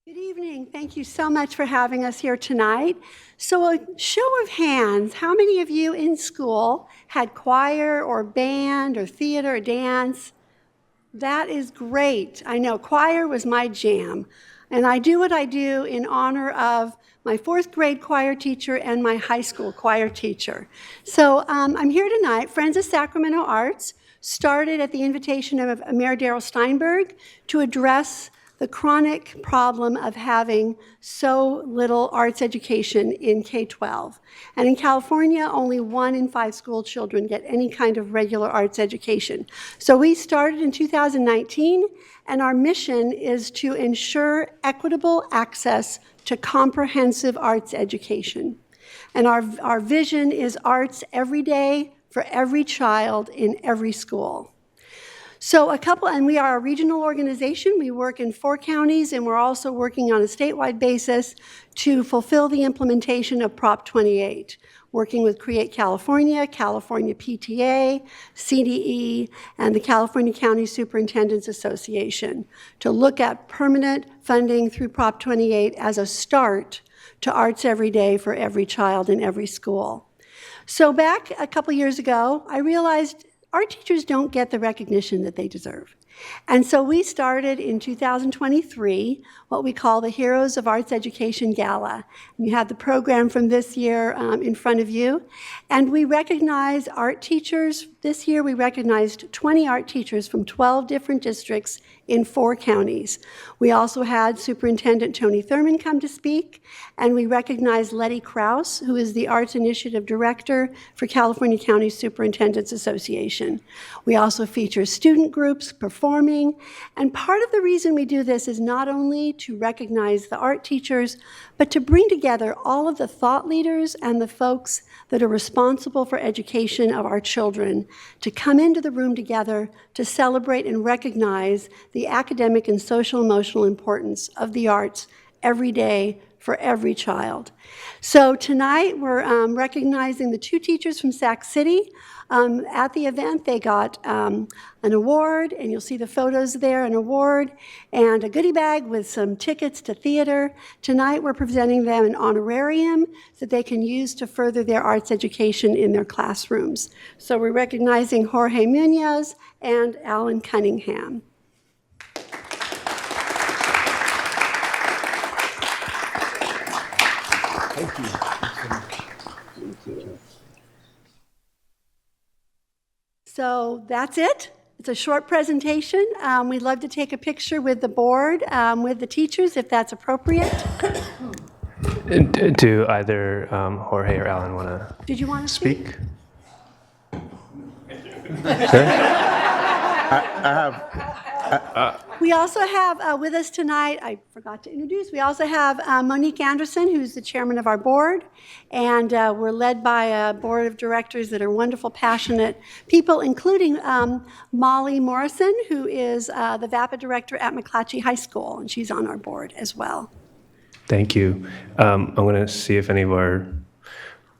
Good evening. Thank you so much for having us here tonight. So a show of hands, how many of you in school had choir or band or theater or dance? That is great. I know choir was my jam. And I do what I do in honor of my fourth grade choir teacher and my high school choir teacher. So I'm here tonight. Friends of Sacramento Arts started at the invitation of Mayor Darrell Steinberg to address the chronic problem of having so little arts education in K-12. And in California, only 1 in 5 school children get any kind of regular arts education. So we started in 2019, and our mission is to ensure equitable access to comprehensive arts education. And our vision is arts every day for every child in every school. So and we are a regional organization. We work in 4 counties, and we're also working on a statewide basis to fulfill the implementation of Prop 28, working with Create California, California PTA, CDE, and the California County Superintendents Association to look at permanent funding through Prop 28 as a start to arts every day for every child in every school. So back a couple years ago, I realized our teachers don't get the recognition that they deserve. And so we started in 2023 what we call the Heroes of Arts Education Gala. And you have the program from this year in front of you. And we recognize art teachers. This year we recognized 20 art teachers from 12 different districts in 4 counties. We also had Superintendent Tony Thurman come to speak, and we recognized Letty Krause, who is the Arts Initiative Director for California County Superintendents Association. We also feature student groups performing, and part of the reason we do this is not only to recognize the art teachers, but to bring together all of the thought leaders and the folks that are responsible for education of our children to come into the room together to celebrate and recognize the academic and social emotional importance of the arts every day for every child. So tonight, we're recognizing the 2 teachers from Sac City. At the event, they got an award, and you'll see the photos there, an award, and a goodie bag with some tickets to theater. Tonight, we're presenting them an honorarium that they can use to further their arts education in their classrooms. So we're recognizing Jorge Munoz and Alan Cunningham. Thank you. So that's it. It's a short presentation. We'd love to take a picture with the board, with the teachers, if that's appropriate. Do either Jorge or Alan want to Did you want to speak? We also have with us tonight, I forgot to introduce, we also have Monique Anderson, who's the chairman of our board, and we're led by a board of directors that are wonderful, passionate people, including Molly Morrison, who is the VAPA director at McClatchy High School, and she's on our board as well. Thank you. I'm going to see if any of our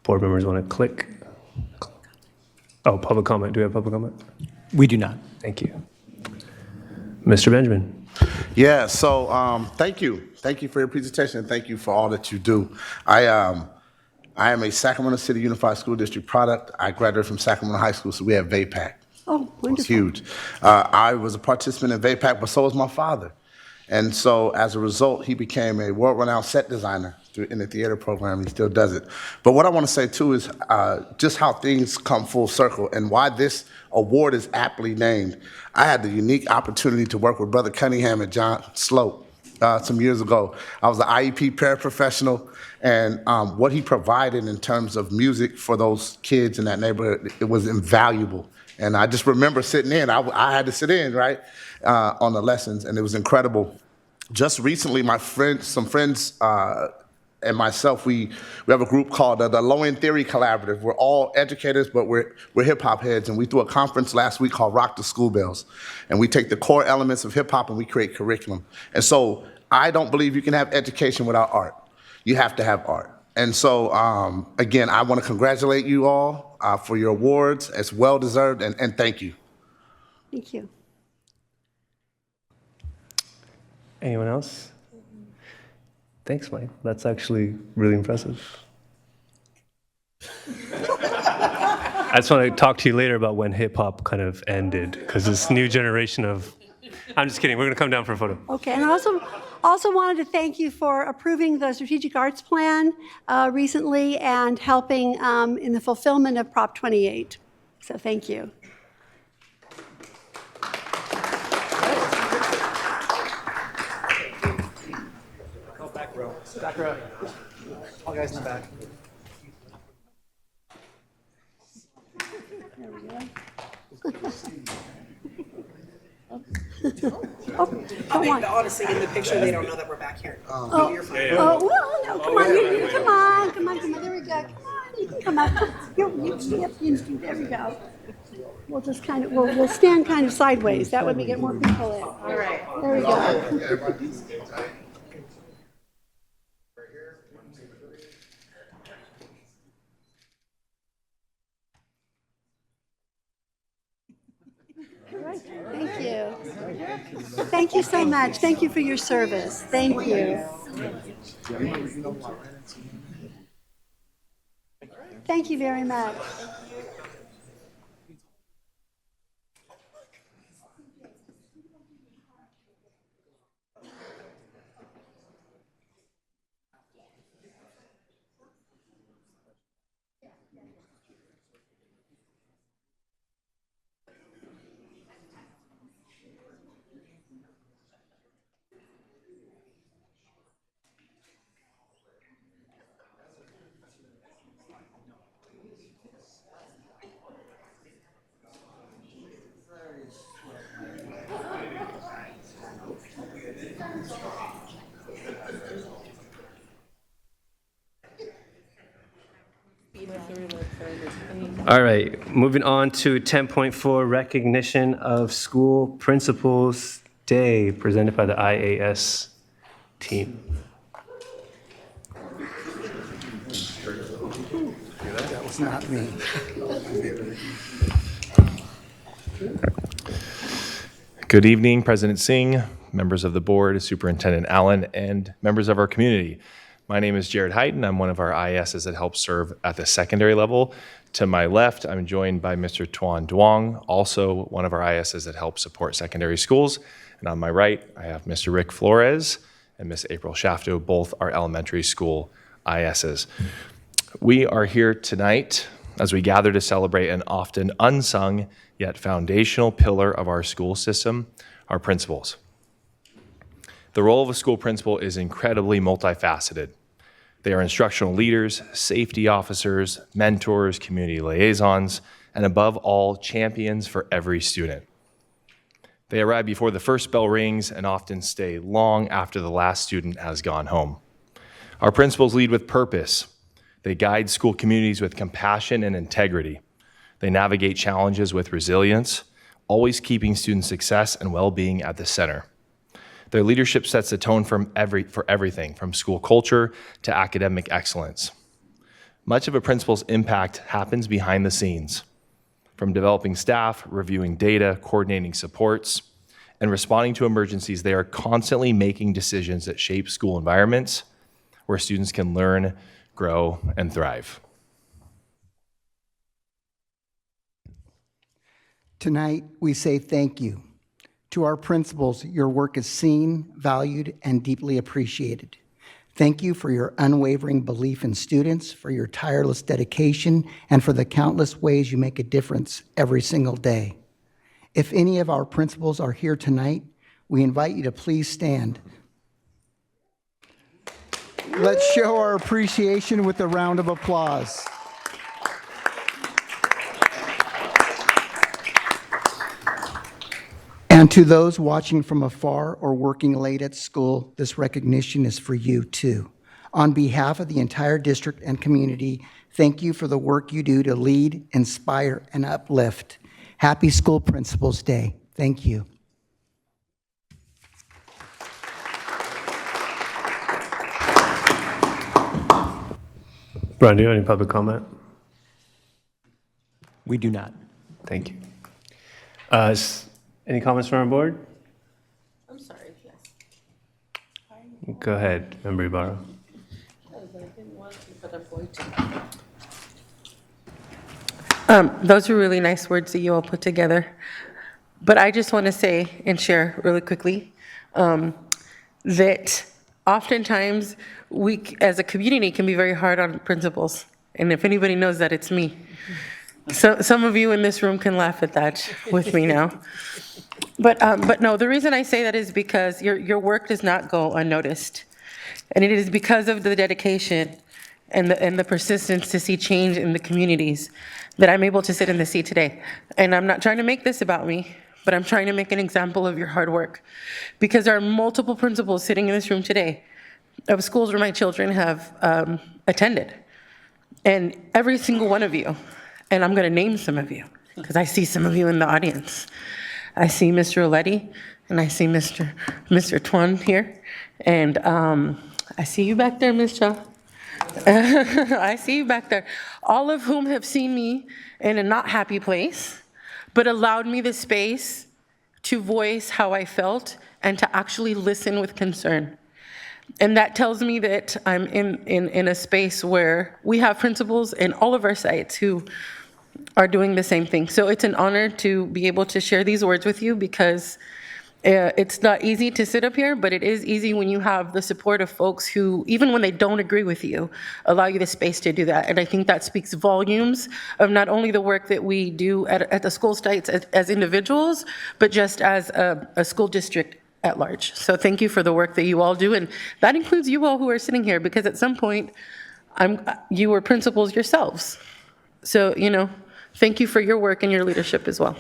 board members want to click. Oh, public comment. Do we have public comment? We do not. Thank you. Mr. Benjamin. Yeah, so thank you. Thank you for your presentation, and thank you for all that you do. I am a Sacramento City Unified School District product. I graduated from Sacramento High School, so we have VAPAC. Oh, wonderful. It's huge. I was a participant in VAPAC, but so was my father. And so as a result, he became a world-renowned set designer in the theater program. He still does it. But what I want to say, too, is just how things come full circle and why this award is aptly named. I had the unique opportunity to work with Brother Cunningham and John Sloat some years ago. I was an IEP paraprofessional, and what he provided in terms of music for those kids in that neighborhood, it was invaluable. And I just remember sitting in. I had to sit in, right, on the lessons, and it was incredible. Just recently, some friends and myself, we have a group called the Low End Theory Collaborative. We're all educators, but we're hip-hop heads, and we threw a conference last week called Rock the School Bells. And we take the core elements of hip-hop and we create curriculum. And so I don't believe you can have education without art. You have to have art. And so, again, I want to congratulate you all for your awards. It's well-deserved, and thank you. Thank you. Anyone else? Thanks, Mike. That's actually really impressive. I just want to talk to you later about when hip-hop kind of ended, because this new generation of... I'm just kidding. We're going to come down for a photo. Okay, and I also wanted to thank you for approving the Strategic Arts Plan recently and helping in the fulfillment of Prop 28. So thank you. Back row. All guys in the back. There we go. I think honestly, in the picture, they don't know that we're back here. You're fine. Oh, well, no, come on, come on, there we go. Come on, you can come up. There we go. We'll just kind of, we'll stand kind of sideways. That way we get more people in. All right. There we go. Thank you. Thank you so much. Thank you for your service. Thank you. Thank you very much. All right, moving on to 10.4, recognition of School Principals Day, presented by the IAS team. not me. Good evening, President Singh, members of the board, Superintendent Allen, and members of our community. My name is Jared Heighton. I'm one of our ISs that helps serve at the secondary level. To my left, I'm joined by Mr. Tuan Duong, also one of our ISs that helps support secondary schools. And on my right, I have Mr. Rick Flores and Ms. April Shafto, both our elementary school ISs. We are here tonight as we gather to celebrate an often unsung yet foundational pillar of our school system, our principals. The role of a school principal is incredibly multifaceted. They are instructional leaders, safety officers, mentors, community liaisons, and above all, champions for every student. They arrive before the first bell rings and often stay long after the last student has gone home. Our principals lead with purpose. They guide school communities with compassion and integrity. They navigate challenges with resilience, always keeping student success and well-being at the center. Their leadership sets the tone for everything from school culture to academic excellence. Much of a principal's impact happens behind the scenes, from developing staff, reviewing data, coordinating supports, and responding to emergencies. They are constantly making decisions that shape school environments where students can learn, grow, and thrive. Tonight, we say thank you. To our principals, your work is seen, valued, and deeply appreciated. Thank you for your unwavering belief in students, for your tireless dedication, and for the countless ways you make a difference every single day. If any of our principals are here tonight, we invite you to please stand. Let's show our appreciation with a round of applause. And to those watching from afar or working late at school, this recognition is for you too. On behalf of the entire district and community, thank you for the work you do to lead, inspire, and uplift. Happy School Principals Day. Thank you. Brian, do you have any public comment? We do not. Thank you. Any comments from our board? I'm sorry, yes. Go ahead, Member Ibarra. Those are really nice words that you all put together. But I just want to say and share really quickly that oftentimes we, as a community, can be very hard on principals. And if anybody knows that, it's me. So some of you in this room can laugh at that with me now. But no, the reason I say that is because your work does not go unnoticed. And it is because of the dedication and the persistence to see change in the communities that I'm able to sit in the seat today. And I'm not trying to make this about me, but I'm trying to make an example of your hard work. Because there are multiple principals sitting in this room today of schools where my children have attended. And every single one of you, and I'm going to name some of you, because I see some of you in the audience. I see Mr. Oletti, and I see Mr. Tuan here, and I see you back there, Ms. Cha. I see you back there. All of whom have seen me in a not happy place, but allowed me the space to voice how I felt and to actually listen with concern. And that tells me that I'm in a space where we have principals in all of our sites who are doing the same thing. So it's an honor to be able to share these words with you, because it's not easy to sit up here, but it is easy when you have the support of folks who, even when they don't agree with you, allow you the space to do that. And I think that speaks volumes of not only the work that we do at the school sites as individuals, but just as a school district at large. So thank you for the work that you all do, and that includes you all who are sitting here, because at some point, you were principals yourselves. So, thank you for your work and your leadership as well.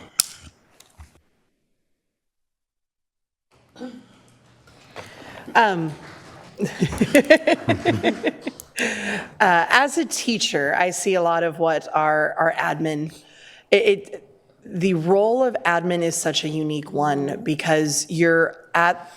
As a teacher, I see a lot of what our admin, the role of admin is such a unique one, because you're at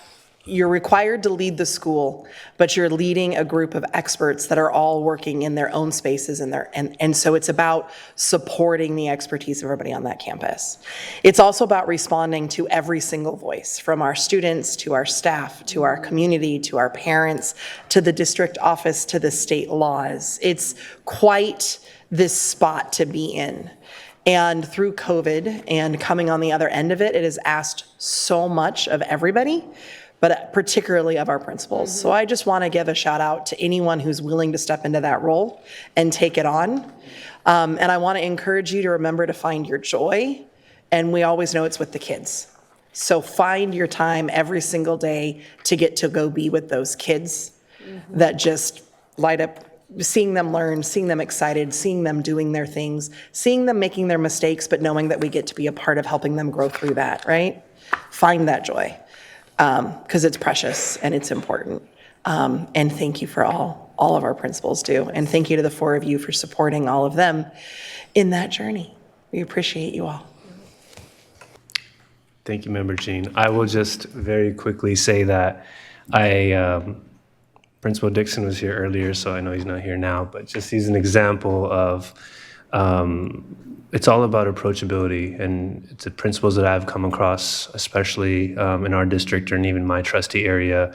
you're required to lead the school, but you're leading a group of experts that are all working in their own spaces and so it's about supporting the expertise of everybody on that campus. It's also about responding to every single voice, from our students to our staff, to our community, to our parents, to the district office, to the state laws. It's quite this spot to be in. And through COVID and coming on the other end of it, it has asked so much of everybody, but particularly of our principals. So I just want to give a shout out to anyone who's willing to step into that role and take it on. And I want to encourage you to remember to find your joy. And we always know it's with the kids. So find your time every single day to get to go be with those kids that just light up, seeing them learn, seeing them excited, seeing them doing their things, seeing them making their mistakes, but knowing that we get to be a part of helping them grow through that, right? Find that joy. Because it's precious and it's important. And thank you for all of our principals do. And thank you to the 4 of you for supporting all of them in that journey. We appreciate you all. Thank you, Member Jean. I will just very quickly say that Principal Dixon was here earlier, so I know he's not here now, but just he's an example of it's all about approachability, and it's the principles that I've come across, especially in our district and even my trustee area.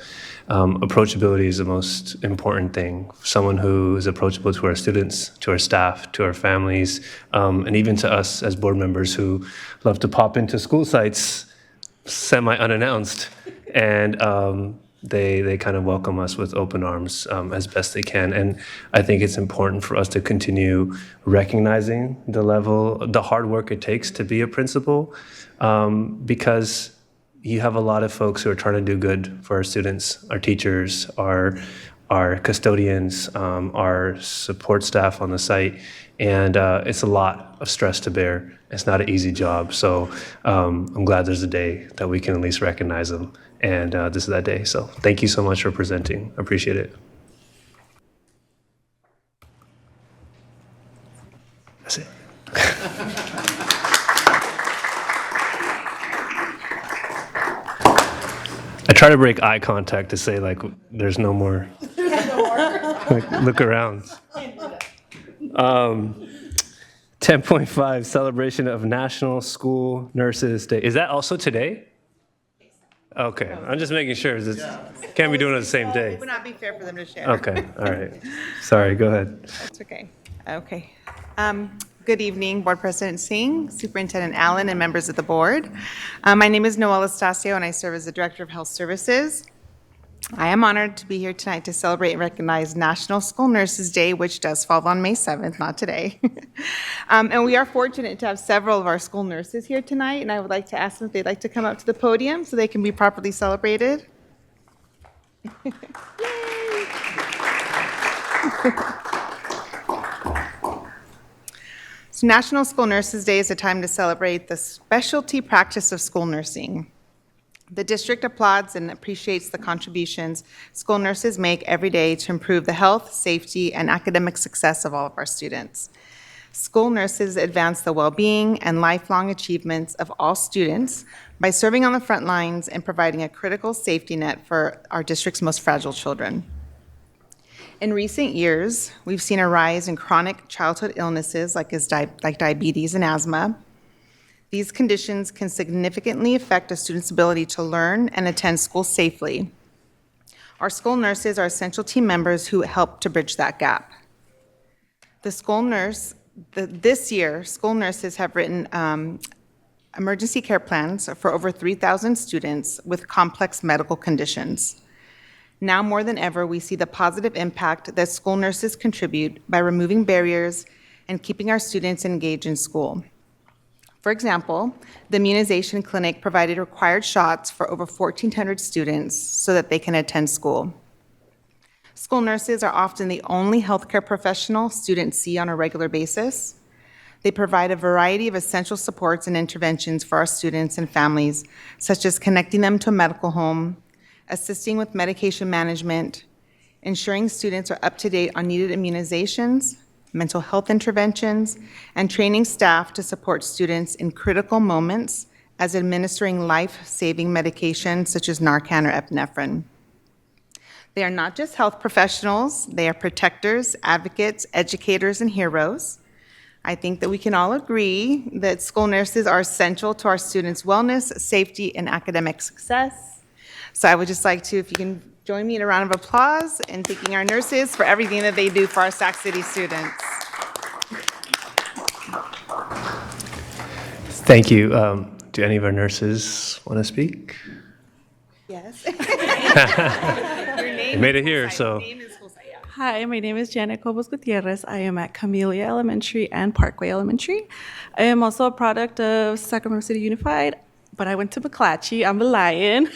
Approachability is the most important thing. Someone who is approachable to our students, to our staff, to our families, and even to us as board members who love to pop into school sites semi-unannounced. And they kind of welcome us with open arms as best they can. And I think it's important for us to continue recognizing the hard work it takes to be a principal, because you have a lot of folks who are trying to do good for our students, our teachers, our custodians, our support staff on the site. And it's a lot of stress to bear. It's not an easy job. So I'm glad there's a day that we can at least recognize them. And this is that day. So thank you so much for presenting. Appreciate it. That's it. I try to break eye contact to say, like, there's no more. Like, look around. 10.5, celebration of National School Nurses Day. Is that also today? Okay, I'm just making sure. Can't be doing it the same day. It would not be fair for them to share. Okay, all right. Sorry, go ahead. That's okay. Okay. Good evening, Board President Singh, Superintendent Allen, and members of the board. My name is Noelle Estacio, and I serve as the Director of Health Services. I am honored to be here tonight to celebrate and recognize National School Nurses Day, which does fall on May 7th, not today. And we are fortunate to have several of our school nurses here tonight, and I would like to ask them if they'd like to come up to the podium so they can be properly celebrated. So National School Nurses Day is a time to celebrate the specialty practice of school nursing. The district applauds and appreciates the contributions school nurses make every day to improve the health, safety, and academic success of all of our students. School nurses advance the well-being and lifelong achievements of all students by serving on the front lines and providing a critical safety net for our district's most fragile children. In recent years, we've seen a rise in chronic childhood illnesses like diabetes and asthma. These conditions can significantly affect a student's ability to learn and attend school safely. Our school nurses are essential team members who help to bridge that gap. This year, school nurses have written emergency care plans for over 3,000 students with complex medical conditions. Now more than ever, we see the positive impact that school nurses contribute by removing barriers and keeping our students engaged in school. For example, the immunization clinic provided required shots for over 1,400 students so that they can attend school. School nurses are often the only healthcare professional students see on a regular basis. They provide a variety of essential supports and interventions for our students and families, such as connecting them to a medical home, assisting with medication management, ensuring students are up to date on needed immunizations, mental health interventions, and training staff to support students in critical moments as administering life-saving medications such as Narcan or epinephrine. They are not just health professionals, they are protectors, advocates, educators, and heroes. I think that we can all agree that school nurses are essential to our students' wellness, safety, and academic success. So I would just like to, if you can join me in a round of applause in thanking our nurses for everything that they do for our Sac City students. Thank you. Do any of our nurses want to speak? Yes. You made it here, so. Hi, my name is Janet Cobos Gutierrez. I am at Camellia Elementary and Parkway Elementary. I am also a product of Sacramento City Unified, but I went to McClatchy. I'm a Lion.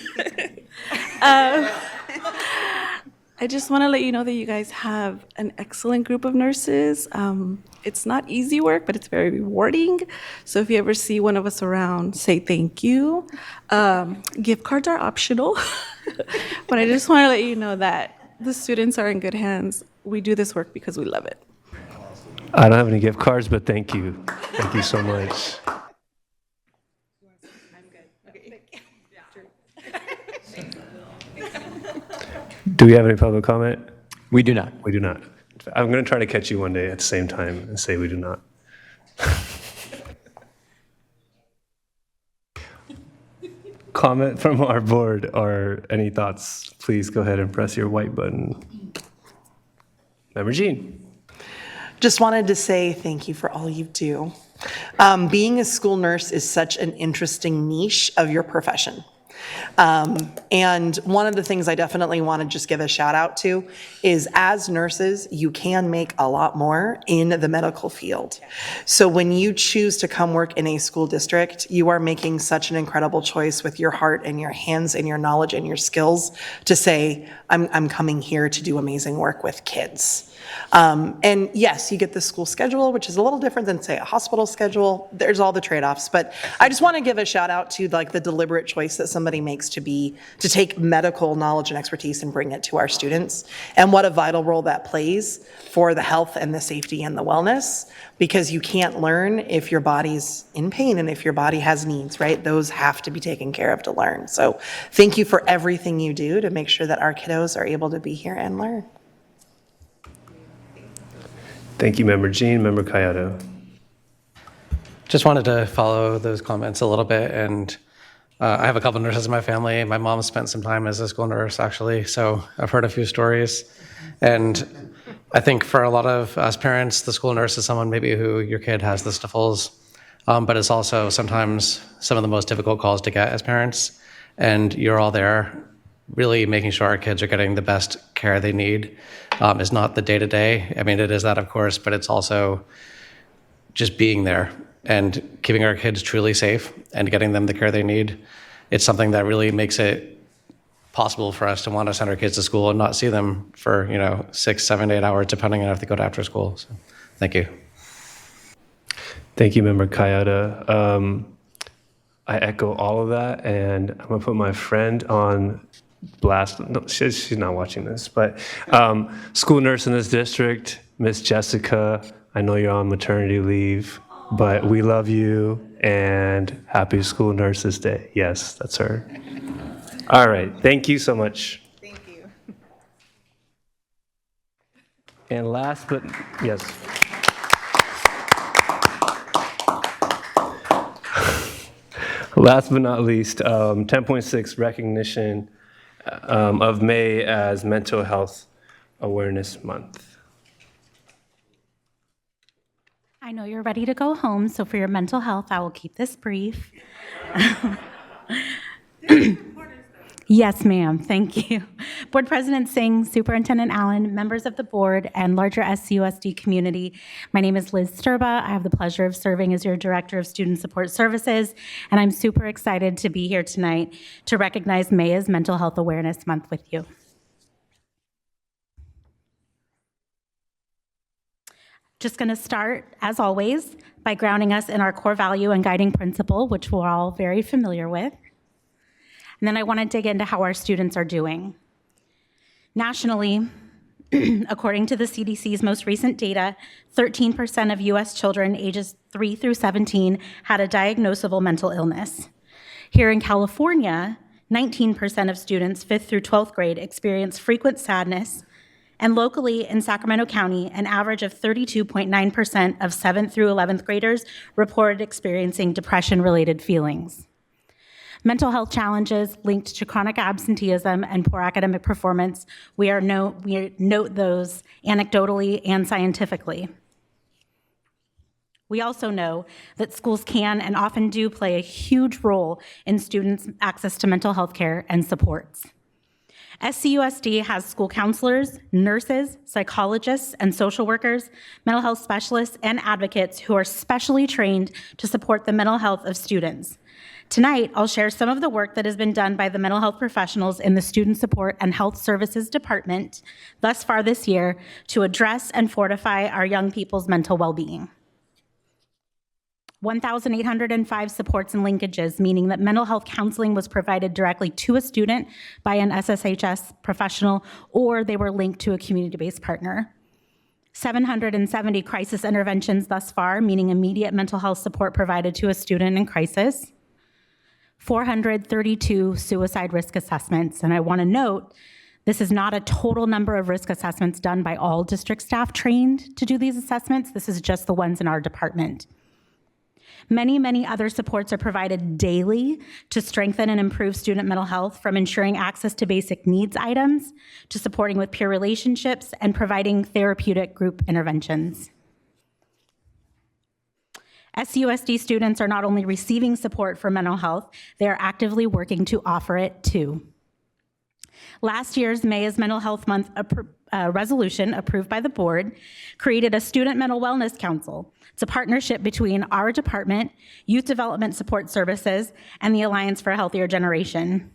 I just want to let you know that you guys have an excellent group of nurses. It's not easy work, but it's very rewarding. So if you ever see one of us around, say thank you. Gift cards are optional, but I just want to let you know that the students are in good hands. We do this work because we love it. I don't have any gift cards, but thank you. Thank you so much. Do we have any public comment? We do not. We do not. I'm going to try to catch you one day at the same time and say we do not. Comment from our board or any thoughts, please go ahead and press your white button. Member Jean. Just wanted to say thank you for all you do. Being a school nurse is such an interesting niche of your profession. And one of the things I definitely want to just give a shout out to is as nurses, you can make a lot more in the medical field. So when you choose to come work in a school district, you are making such an incredible choice with your heart and your hands and your knowledge and your skills to say, I'm coming here to do amazing work with kids. And yes, you get the school schedule, which is a little different than, say, a hospital schedule. There's all the trade-offs. But I just want to give a shout out to like the deliberate choice that somebody makes to take medical knowledge and expertise and bring it to our students, and what a vital role that plays for the health and the safety and the wellness, because you can't learn if your body's in pain and if your body has needs, right? Those have to be taken care of to learn. So thank you for everything you do to make sure that our kiddos are able to be here and learn. Thank you, Member Jean. Member Cayetano. Just wanted to follow those comments a little bit, and I have a couple nurses in my family. My mom spent some time as a school nurse, actually, so I've heard a few stories. And I think for a lot of us parents, the school nurse is someone maybe who your kid has the sniffles, but it's also sometimes some of the most difficult calls to get as parents. And you're all there really making sure our kids are getting the best care they need. Is not the day-to-day. I mean, it is that, of course, but it's also just being there and keeping our kids truly safe and getting them the care they need. It's something that really makes it possible for us to want to send our kids to school and not see them for 6, 7, 8 hours, depending on if they go to after school. So, thank you. Thank you, Member Kayada. I echo all of that, and I'm gonna put my friend on blast. No, she's not watching this, but school nurse in this district, Miss Jessica, I know you're on maternity leave, but we love you and happy School Nurses Day. Yes, that's her. All right, thank you so much. Thank you. And last but, yes. Last but not least, 10.6 recognition of May as Mental Health Awareness Month. I know you're ready to go home, so for your mental health, I will keep this brief. Yes, ma'am. Thank you. Board President Singh, Superintendent Allen, members of the board, and larger SCUSD community. My name is Liz Sturba. I have the pleasure of serving as your Director of Student Support Services, and I'm super excited to be here tonight to recognize May as Mental Health Awareness Month with you. Just going to start, as always, by grounding us in our core value and guiding principle, which we're all very familiar with. And then I want to dig into how our students are doing. Nationally, according to the CDC's most recent data, 13% of US children ages 3 through 17 had a diagnosable mental illness. Here in California, 19% of students 5th through 12th grade experience frequent sadness, and locally in Sacramento County, an average of 32.9% of 7th through 11th graders reported experiencing depression-related feelings. Mental health challenges linked to chronic absenteeism and poor academic performance, we note those anecdotally and scientifically. We also know that schools can and often do play a huge role in students' access to mental health care and supports. SCUSD has school counselors, nurses, psychologists, and social workers, mental health specialists, and advocates who are specially trained to support the mental health of students. Tonight, I'll share some of the work that has been done by the mental health professionals in the Student Support and Health Services Department thus far this year to address and fortify our young people's mental well-being. 1,805 supports and linkages, meaning that mental health counseling was provided directly to a student by an SSHS professional, or they were linked to a community-based partner. 770 crisis interventions thus far, meaning immediate mental health support provided to a student in crisis. 432 suicide risk assessments, and I want to note, this is not a total number of risk assessments done by all district staff trained to do these assessments. This is just the ones in our department. Many, many other supports are provided daily to strengthen and improve student mental health, from ensuring access to basic needs items, to supporting with peer relationships, and providing therapeutic group interventions. SUSD students are not only receiving support for mental health, they are actively working to offer it too. Last year's May is Mental Health Month resolution approved by the board created a Student Mental Wellness Council. It's a partnership between our department, Youth Development Support Services, and the Alliance for a Healthier Generation.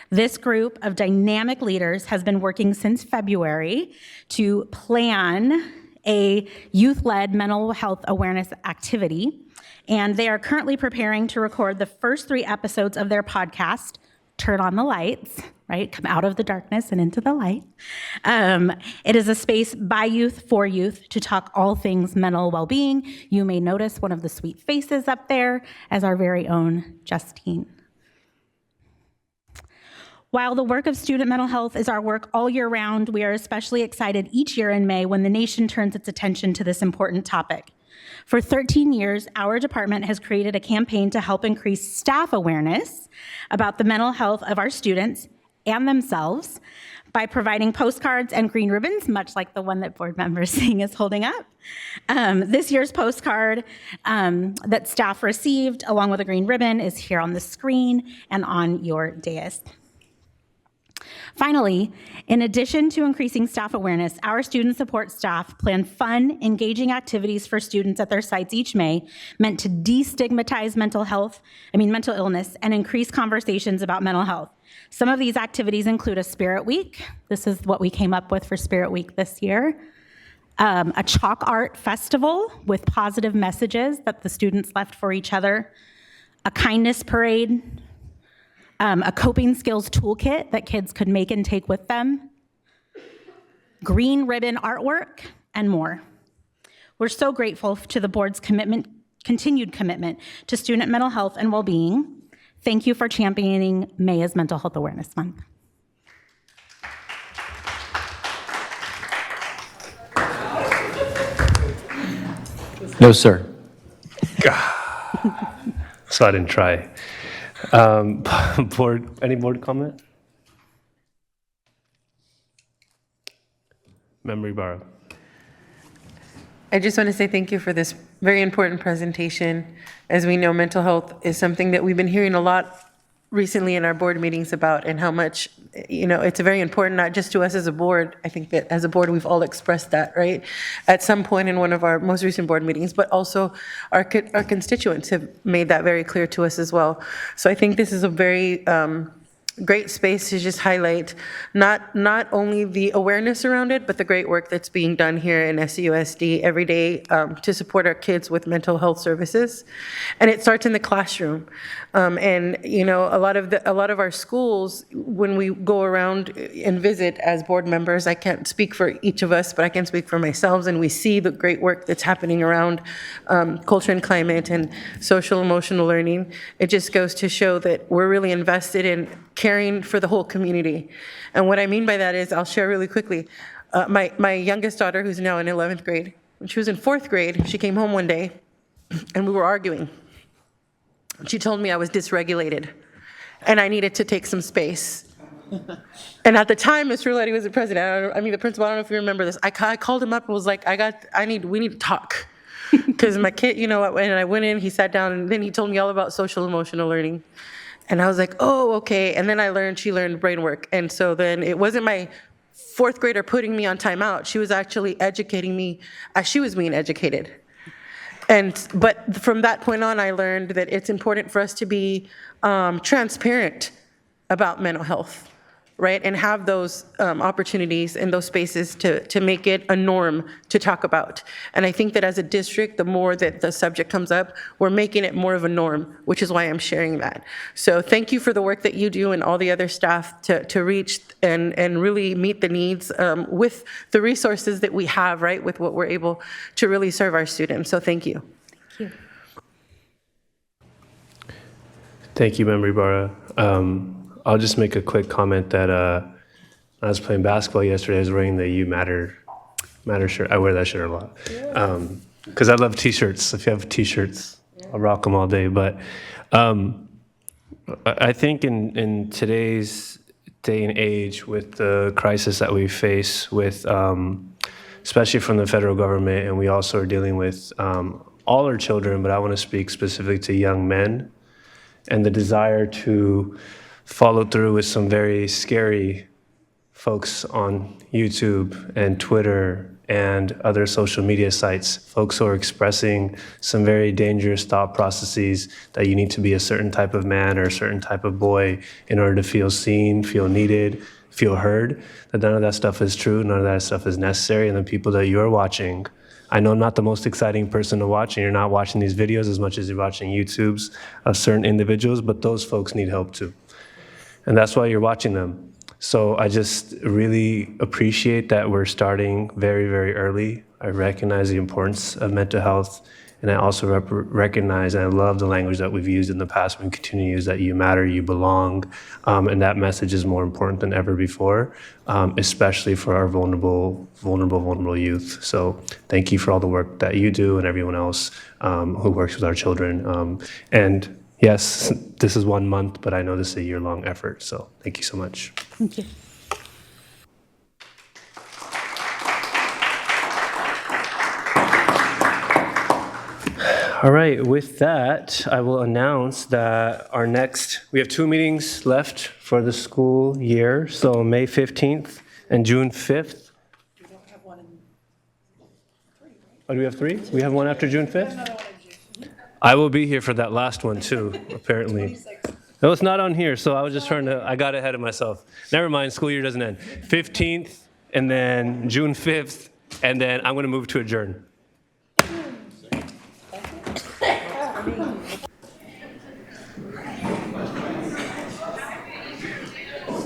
This group of dynamic leaders has been working since February to plan a youth-led mental health awareness activity, and they are currently preparing to record the first 3 episodes of their podcast, Turn on the Lights, right? Come out of the darkness and into the light. It is a space by youth for youth to talk all things mental well-being. You may notice one of the sweet faces up there as our very own Justine. While the work of student mental health is our work all year round, we are especially excited each year in May when the nation turns its attention to this important topic. For 13 years, our department has created a campaign to help increase staff awareness about the mental health of our students and themselves by providing postcards and green ribbons, much like the one that board member Singh is holding up. This year's postcard that staff received, along with a green ribbon, is here on the screen and on your dais. Finally, in addition to increasing staff awareness, our student support staff plan fun, engaging activities for students at their sites each May, meant to destigmatize mental illness, and increase conversations about mental health. Some of these activities include a Spirit Week. This is what we came up with for Spirit Week this year. A chalk art festival with positive messages that the students left for each other. A kindness parade. A coping skills toolkit that kids could make and take with them, green ribbon artwork, and more. We're so grateful to the board's continued commitment to student mental health and well-being. Thank you for championing May as Mental Health Awareness Month. No, sir. So I didn't try. Any board comment? Member Ibarra. I just want to say thank you for this very important presentation. As we know, mental health is something that we've been hearing a lot recently in our board meetings about, and how much, it's very important, not just to us as a board. I think that as a board, we've all expressed that, right? At some point in one of our most recent board meetings, but also our constituents have made that very clear to us as well. So I think this is a very great space to just highlight not only the awareness around it, but the great work that's being done here in SUSD every day to support our kids with mental health services. And it starts in the classroom. And you know, a lot of our schools, when we go around and visit as board members, I can't speak for each of us, but I can speak for myself, and we see the great work that's happening around culture and climate and social emotional learning. It just goes to show that we're really invested in caring for the whole community. And what I mean by that is, I'll share really quickly, my youngest daughter, who's now in 11th grade, when she was in 4th grade, she came home one day and we were arguing. She told me I was dysregulated and I needed to take some space. And at the time, Mr. Roletti was the president. The principal, I don't know if you remember this. I called him up and was like, we need to talk. Because my kid, you know, and I went in, he sat down, and then he told me all about social emotional learning. And I was like, oh, okay. And then she learned brain work. And so then it wasn't my 4th grader putting me on timeout. She was actually educating me as she was being educated. But from that point on, I learned that it's important for us to be transparent about mental health, right? And have those opportunities and those spaces to make it a norm to talk about. And I think that as a district, the more that the subject comes up, we're making it more of a norm, which is why I'm sharing that. So thank you for the work that you do and all the other staff to reach and really meet the needs with the resources that we have, right? With what we're able to really serve our students. So thank you. Thank you. Thank you, Member Ibarra. I'll just make a quick comment that I was playing basketball yesterday. I was wearing the You Matter shirt. I wear that shirt a lot because I love T-shirts. If you have T-shirts, I'll rock them all day. But I think in today's day and age, with the crisis that we face, with especially from the federal government, and we also are dealing with all our children, but I want to speak specifically to young men and the desire to follow through with some very scary folks on YouTube and Twitter and other social media sites, folks who are expressing some very dangerous thought processes that you need to be a certain type of man or a certain type of boy in order to feel seen, feel needed, feel heard, that none of that stuff is true, none of that stuff is necessary, and the people that you're watching, I know I'm not the most exciting person to watch, and you're not watching these videos as much as you're watching YouTubes of certain individuals, but those folks need help too. And that's why you're watching them. So I just really appreciate that we're starting very, very early. I recognize the importance of mental health, and I also recognize and I love the language that we've used in the past. We continue to use that you matter, you belong, and that message is more important than ever before, especially for our vulnerable youth. So thank you for all the work that you do and everyone else who works with our children. And yes, this is 1 month, but I know this is a year-long effort, so thank you so much. Thank you. All right, with that, I will announce that we have 2 meetings left for the school year, so May 15th and June 5th. Oh, do we have 3? We have one after June 5th? I will be here for that last one too, apparently. No, it's not on here, so I was just I got ahead of myself. Never mind, school year doesn't end. 15th, and then June 5th, and then I'm gonna move to adjourn.